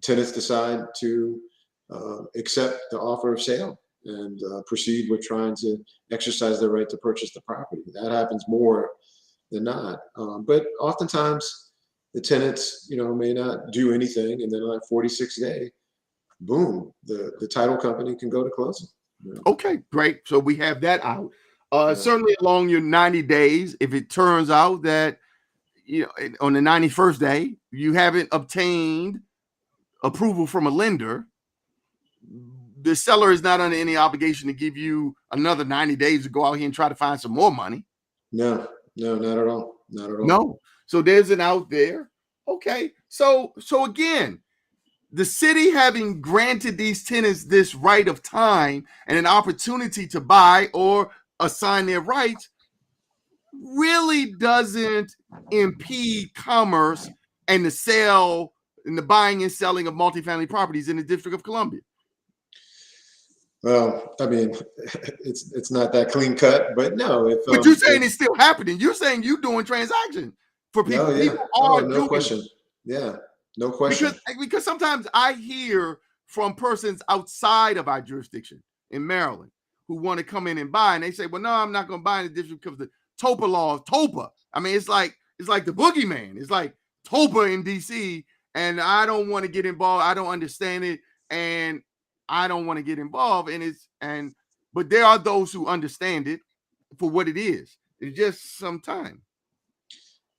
tenants decide to accept the offer of sale and proceed with trying to exercise their right to purchase the property. That happens more than not. But oftentimes the tenants, may not do anything, and then on that 46th day, boom, the title company can go to closing. Okay, great. So we have that out. Certainly along your 90 days, if it turns out that on the 91st day you haven't obtained approval from a lender, the seller is not under any obligation to give you another 90 days to go out here and try to find some more money. No, not at all. Not at all. No. So there's an out there. Okay. So again, the city having granted these tenants this right of time and an opportunity to buy or assign their rights really doesn't impede commerce and the sale and the buying and selling of multifamily properties in the District of Columbia. Well, I mean, it's not that clean cut, but no. But you're saying it's still happening. You're saying you're doing transactions for people. No, yeah. People are no doing question. it. Yeah, no question. Because sometimes I hear from persons outside of our jurisdiction in Maryland who want to come in and buy, and they say, "Well, no, I'm not going to buy in the district because of the TOPA law." TOPA. I mean, it's like the boogeyman. It's like TOPA in DC, and I don't want to get involved. I don't understand it, and I don't want to get involved. But there are those who understand it for what it is. It's just some time.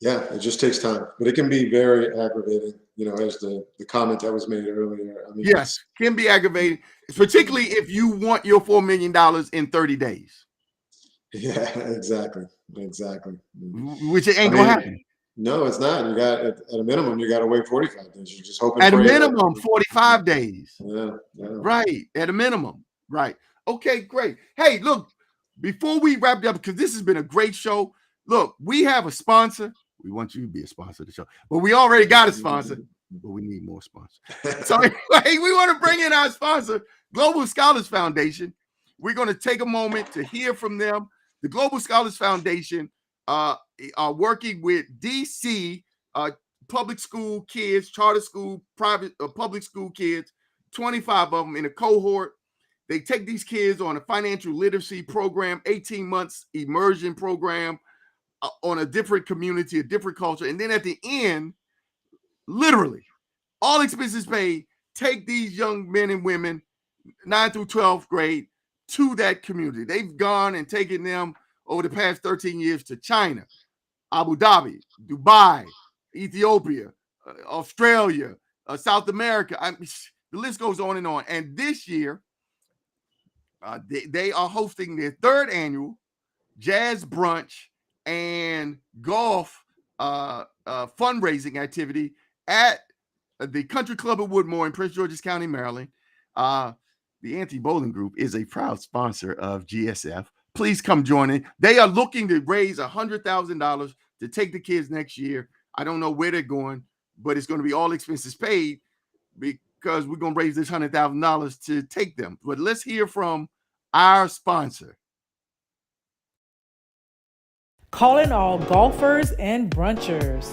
Yeah, it just takes time, but it can be very aggravating. As the comment that was made earlier. I mean, yes, can be aggravating, particularly if you want your $4 million in 30 days. Yeah, exactly. Which it ain't gonna happen. No, it's not. You got at a minimum, you got to wait 45 days. You're just hoping at a minimum 45 days. Yeah. Right, at a minimum. Right. Okay, great. Hey, look, before we wrap it up, because this has been a great show. Look, we have a sponsor. We want you to be a sponsor of the show, but we already got a sponsor, but we need more sponsors. So anyway, we want to bring in our sponsor, Global Scholars Foundation. We're going to take a moment to hear from them. The Global Scholars Foundation are working with DC public school kids, charter school, private public school kids, 25 of them in a cohort. They take these kids on a financial literacy program, 18 months immersion program on a different community, a different culture. And then at the end, literally, all expenses paid, take these young men and women, 9th through 12th grade, to that community. They've gone and taken them over the past 13 years to China, Abu Dhabi, Dubai, Ethiopia, Australia, South America. The list goes on and on. And this year, they are hosting their 3rd annual jazz brunch and golf fundraising activity at the Country Club of Woodmore in Prince George's County, Maryland. The Anthony Bowling Group is a proud sponsor of GSF. Please come join in. They are looking to raise $100,000 to take the kids next year. I don't know where they're going, but it's going to be all expenses paid because we're going to raise this $100,000 to take them. But let's hear from our sponsor. Calling all golfers and brunchers.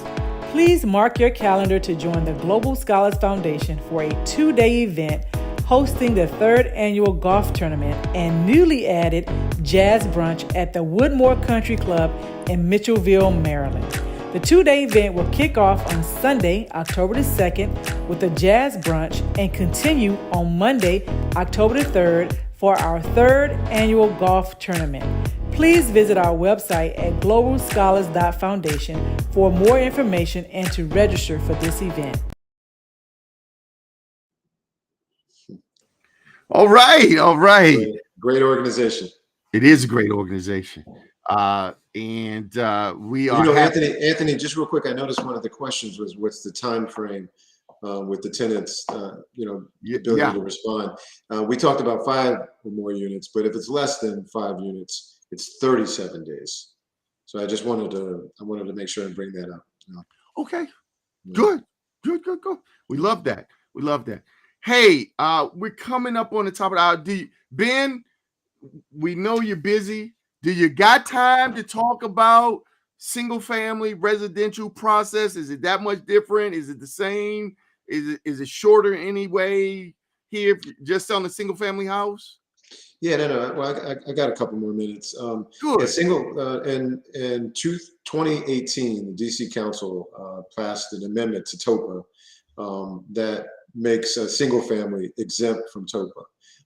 Please mark your calendar to join the Global Scholars Foundation for a 2-day event hosting the 3rd annual golf tournament and newly added jazz brunch at the Woodmore Country Club in Mitchellville, Maryland. The 2-day event will kick off on Sunday, October the 2nd with a jazz brunch and continue on Monday, October the 3rd for our 3rd annual golf tournament. Please visit our website at globalscholars.foundation for more information and to register for this event. All right. Great organization. It is a great organization. And we are Anthony, just real quick, I noticed one of the questions was what's the time frame with the tenants, ability to respond. We talked about 5 or more units, but if it's less than 5 units, it's 37 days. So I just wanted to make sure and bring that up. Okay. Good. We love that. Hey, we're coming up on the top of the hour. Ben, we know you're busy. Do you got time to talk about single family residential process? Is it that much different? Is it the same? Is it shorter anyway here just on a single family house? Yeah, no. Well, I got a couple more minutes. Good. Yeah, in 2018, the DC Council passed an amendment to TOPA that makes a single family exempt from TOPA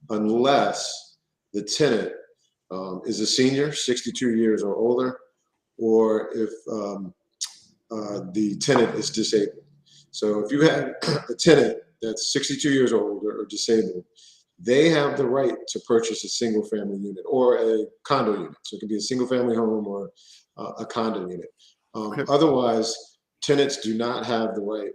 unless the tenant is a senior, 62 years or older, or if the tenant is disabled. So if you have a tenant that's 62 years old or disabled, they have the right to purchase a single family unit or a condo unit. So it could be a single family home or a condo unit. Okay. Otherwise, tenants do not have the right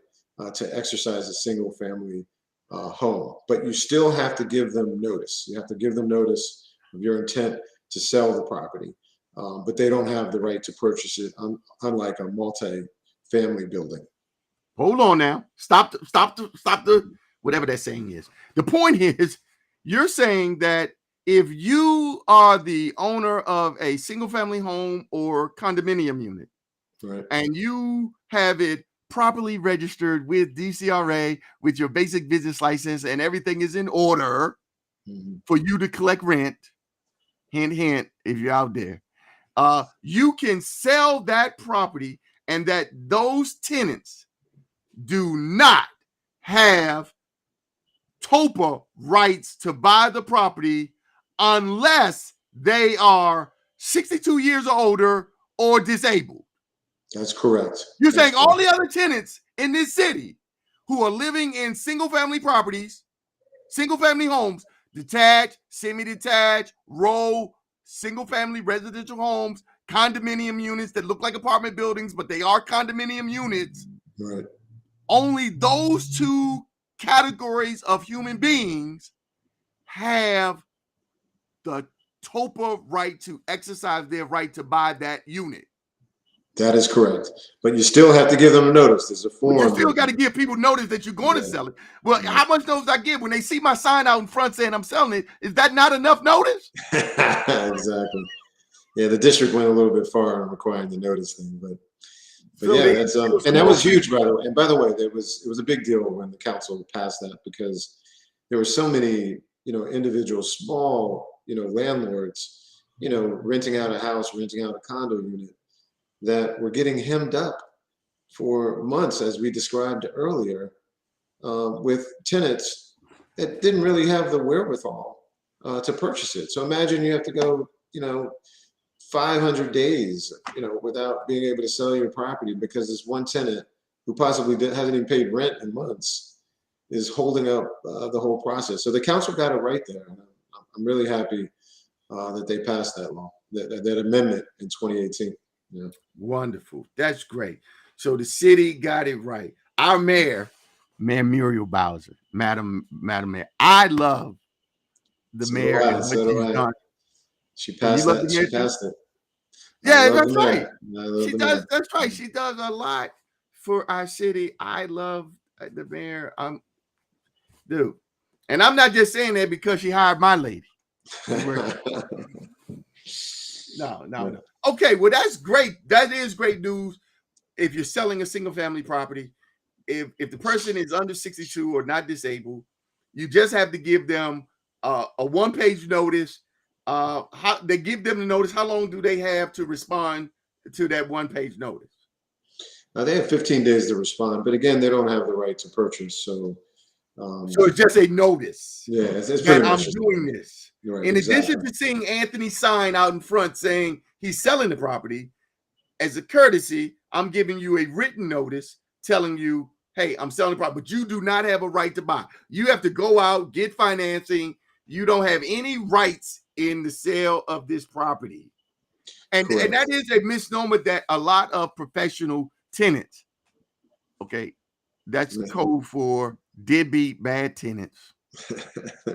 to exercise a single family home, but you still have to give them notice. You have to give them notice of your intent to sell the property, but they don't have the right to purchase it, unlike a multi-family building. Hold on now. Stop the whatever that saying is. The point is, you're saying that if you are the owner of a single family home or condominium unit, right, and you have it properly registered with DCRA with your basic business license and everything is in order for you to collect rent, hint, hint, if you're out there, you can sell that property and that those tenants do not have TOPA rights to buy the property unless they are 62 years or older or disabled. That's correct. You're saying all the other tenants in this city who are living in single family properties, single family homes, detached, semi-detached, row, single family residential homes, condominium units that look like apartment buildings, but they are condominium units. Right. Only those 2 categories of human beings have the TOPA right to exercise their right to buy that unit. That is correct. But you still have to give them notice. There's a form. You still got to give people notice that you're going to sell it. Well, how much notice I give when they see my sign out in front saying I'm selling it? Is that not enough notice? Exactly. Yeah, the district went a little bit far in requiring the notice thing, but yeah, that's and that was huge, by the way. And by the way, it was a big deal when the council passed that because there were so many, individual small, landlords, renting out a house, renting out a condo unit that were getting hemmed up for months, as we described earlier, with tenants that didn't really have the wherewithal to purchase it. So imagine you have to go, 500 days, without being able to sell your property because this one tenant who possibly hasn't even paid rent in months is holding up the whole process. So the council got it right there. I'm really happy that they passed that law, that amendment in 2018. Yeah. Wonderful. That's great. So the city got it right. Our mayor, Mayor Muriel Bowser, Madam Mayor. I love the mayor and what she's done. She passed that. She passed it. Yeah, that's right. She does. That's right. She does a lot for our city. I love the mayor. Dude, and I'm not just saying that because she hired my lady. No. Okay, well, that's great. That is great news. If you're selling a single family property, if the person is under 62 or not disabled, you just have to give them a 1-page notice. How they give them the notice? How long do they have to respond to that 1-page notice? They have 15 days to respond, but again, they don't have the right to purchase. So it's just a notice. Yeah, it's that I'm doing this. Right, in addition to seeing Anthony's sign out in front saying he's selling the property, as a courtesy, I'm giving you a written notice telling you, hey, I'm selling the property, but you do not have a right to buy. You have to go out, get financing. You don't have any rights in the sale of this property. And that is a misnomer that a lot of professional tenants, okay, that's the code for deadbeat bad tenants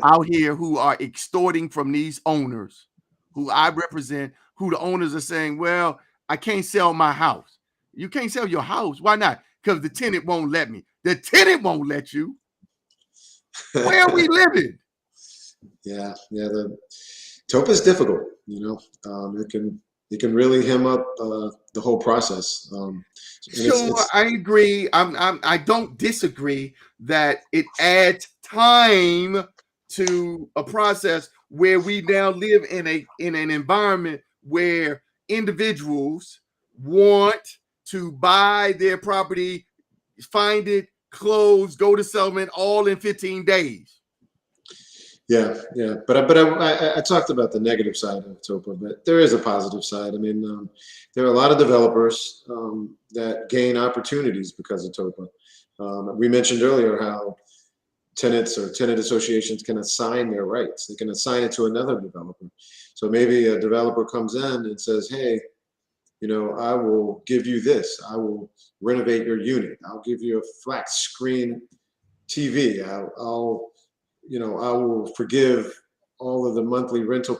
out here who are extorting from these owners who I represent, who the owners are saying, well, I can't sell my house. You can't sell your house. Why not? Because the tenant won't let me. The tenant won't let you. Where are we living? Yeah. The TOPA is difficult. It can really hem up the whole process. Sure, I agree. I don't disagree that it adds time to a process where we now live in an environment where individuals want to buy their property, find it, close, go to settlement, all in 15 days. Yeah. But I talked about the negative side of TOPA, but there is a positive side. I mean, there are a lot of developers that gain opportunities because of TOPA. We mentioned earlier how tenants or tenant associations can assign their rights. They can assign it to another developer. So maybe a developer comes in and says, hey, I will give you this. I will renovate your unit. I'll give you a flat screen TV. I will forgive all of the monthly rental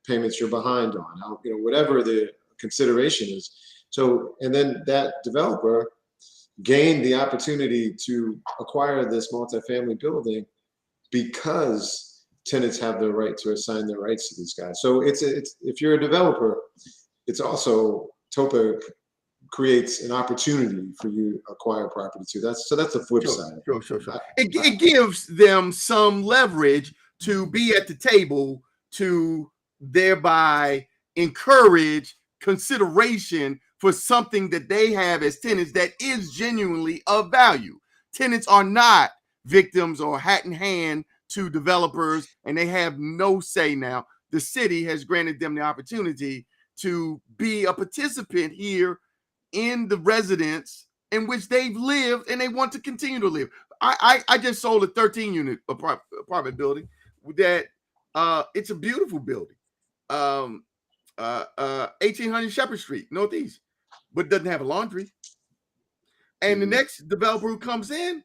payments you're behind on. Whatever the consideration is. So, and then that developer gained the opportunity to acquire this multifamily building because tenants have the right to assign their rights to these guys. So it's if you're a developer, it's also TOPA creates an opportunity for you to acquire property too. That's the flip side. Sure. It gives them some leverage to be at the table to thereby encourage consideration for something that they have as tenants that is genuinely of value. Tenants are not victims or hat in hand to developers, and they have no say now. The city has granted them the opportunity to be a participant here in the residence in which they've lived and they want to continue to live. I just sold a 13-unit apartment building that it's a beautiful building. 1800 Shepherd Street, Northeast, but doesn't have a laundry. And the next developer who comes in,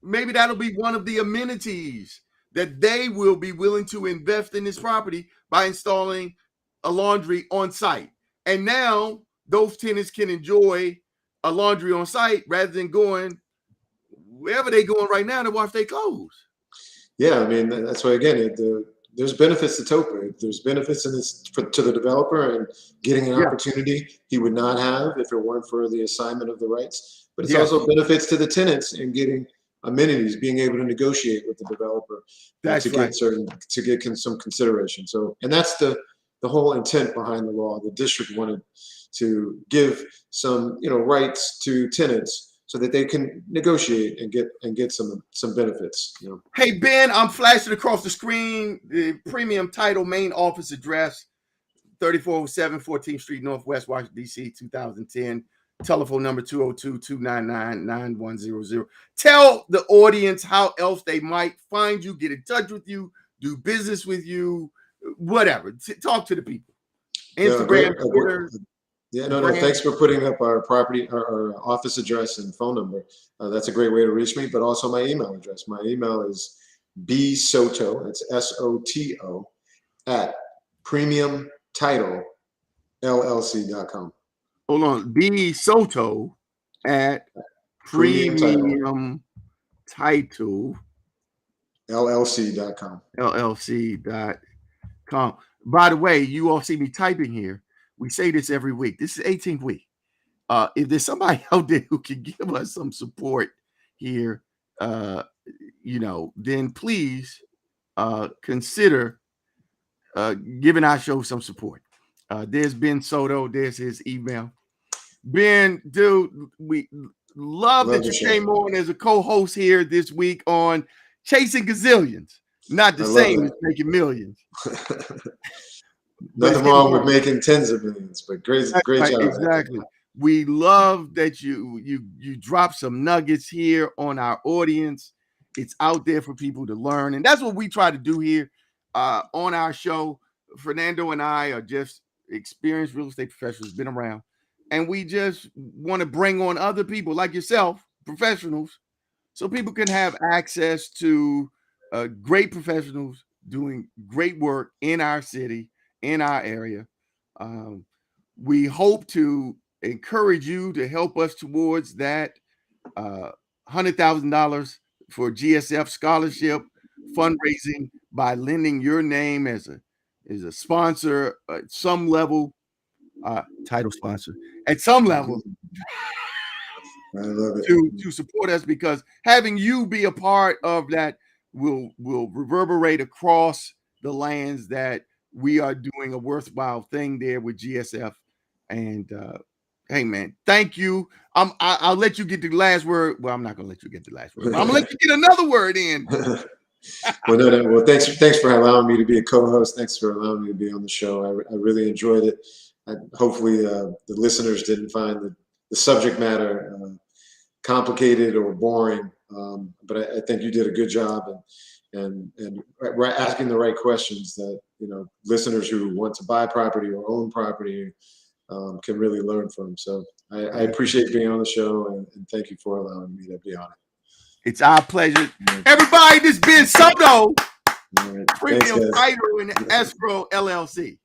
maybe that'll be one of the amenities that they will be willing to invest in this property by installing a laundry on site. And now those tenants can enjoy a laundry on site rather than going wherever they're going right now to wash their clothes. Yeah, I mean, that's why, again, there's benefits to TOPA. There's benefits in this to the developer and getting an opportunity he would not have if it weren't for the assignment of the rights. But it's also benefits to the tenants and getting amenities, being able to negotiate with the developer to get some consideration. So, and that's the whole intent behind the law. The district wanted to give some rights to tenants so that they can negotiate and get some benefits. Hey Ben, I'm flashing across the screen the Premium Title main office address, 3407 14th Street Northwest, Washington D.C. 2010 Telephone number 202-299-9100. Tell the audience how else they might find you, get in touch with you, do business with you, whatever. Talk to the people. Instagram, Twitter. Yeah, no. Thanks for putting up our property, our office address and phone number. That's a great way to reach me, but also my email address. My email is bsoto, that's SOTO, at premiumtitlellc.com. Hold on. B Soto at Premium Title LLC.com. LLC.com. By the way, you all see me typing here. We say this every week. This is 18th week. If there's somebody out there who can give us some support here, then please consider giving our show some support. There's Ben Soto. There's his email. Ben, dude, we love that you came on as a co-host here this week on Chasing Gazillions. Not the same as making millions. Nothing wrong with making tens of millions, but great job. Exactly. We love that you drop some nuggets here on our audience. It's out there for people to learn, and that's what we try to do here on our show. Fernando and I are just experienced real estate professionals, been around, and we just want to bring on other people like yourself, professionals, so people can have access to great professionals doing great work in our city, in our area. We hope to encourage you to help us towards that $100,000 for GSF scholarship fundraising by lending your name as a sponsor at some level, title sponsor at some level. I love it. To support us, because having you be a part of that will reverberate across the lands that we are doing a worthwhile thing there with GSF. And hey, man, thank you. I'll let you get the last word. Well, I'm not gonna let you get the last word. I'm gonna let you get another word in. Well, thanks for allowing me to be a co-host. Thanks for allowing me to be on the show. I really enjoyed it. Hopefully, the listeners didn't find the subject matter complicated or boring. But I think you did a good job and asking the right questions that listeners who want to buy property or own property can really learn from. So I appreciate being on the show, and thank you for allowing me to be on it. It's our pleasure. Everybody, this been Soto, Premium Title and Escrow LLC.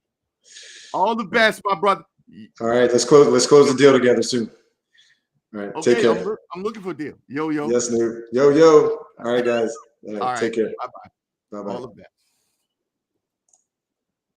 All the best, my brother. All right, let's close the deal together soon. All right, okay, take care. I'm looking for a deal. Yo. Yes, Nate. Yo. All right, guys. All right, take care. Bye-bye. Bye-bye. All the best.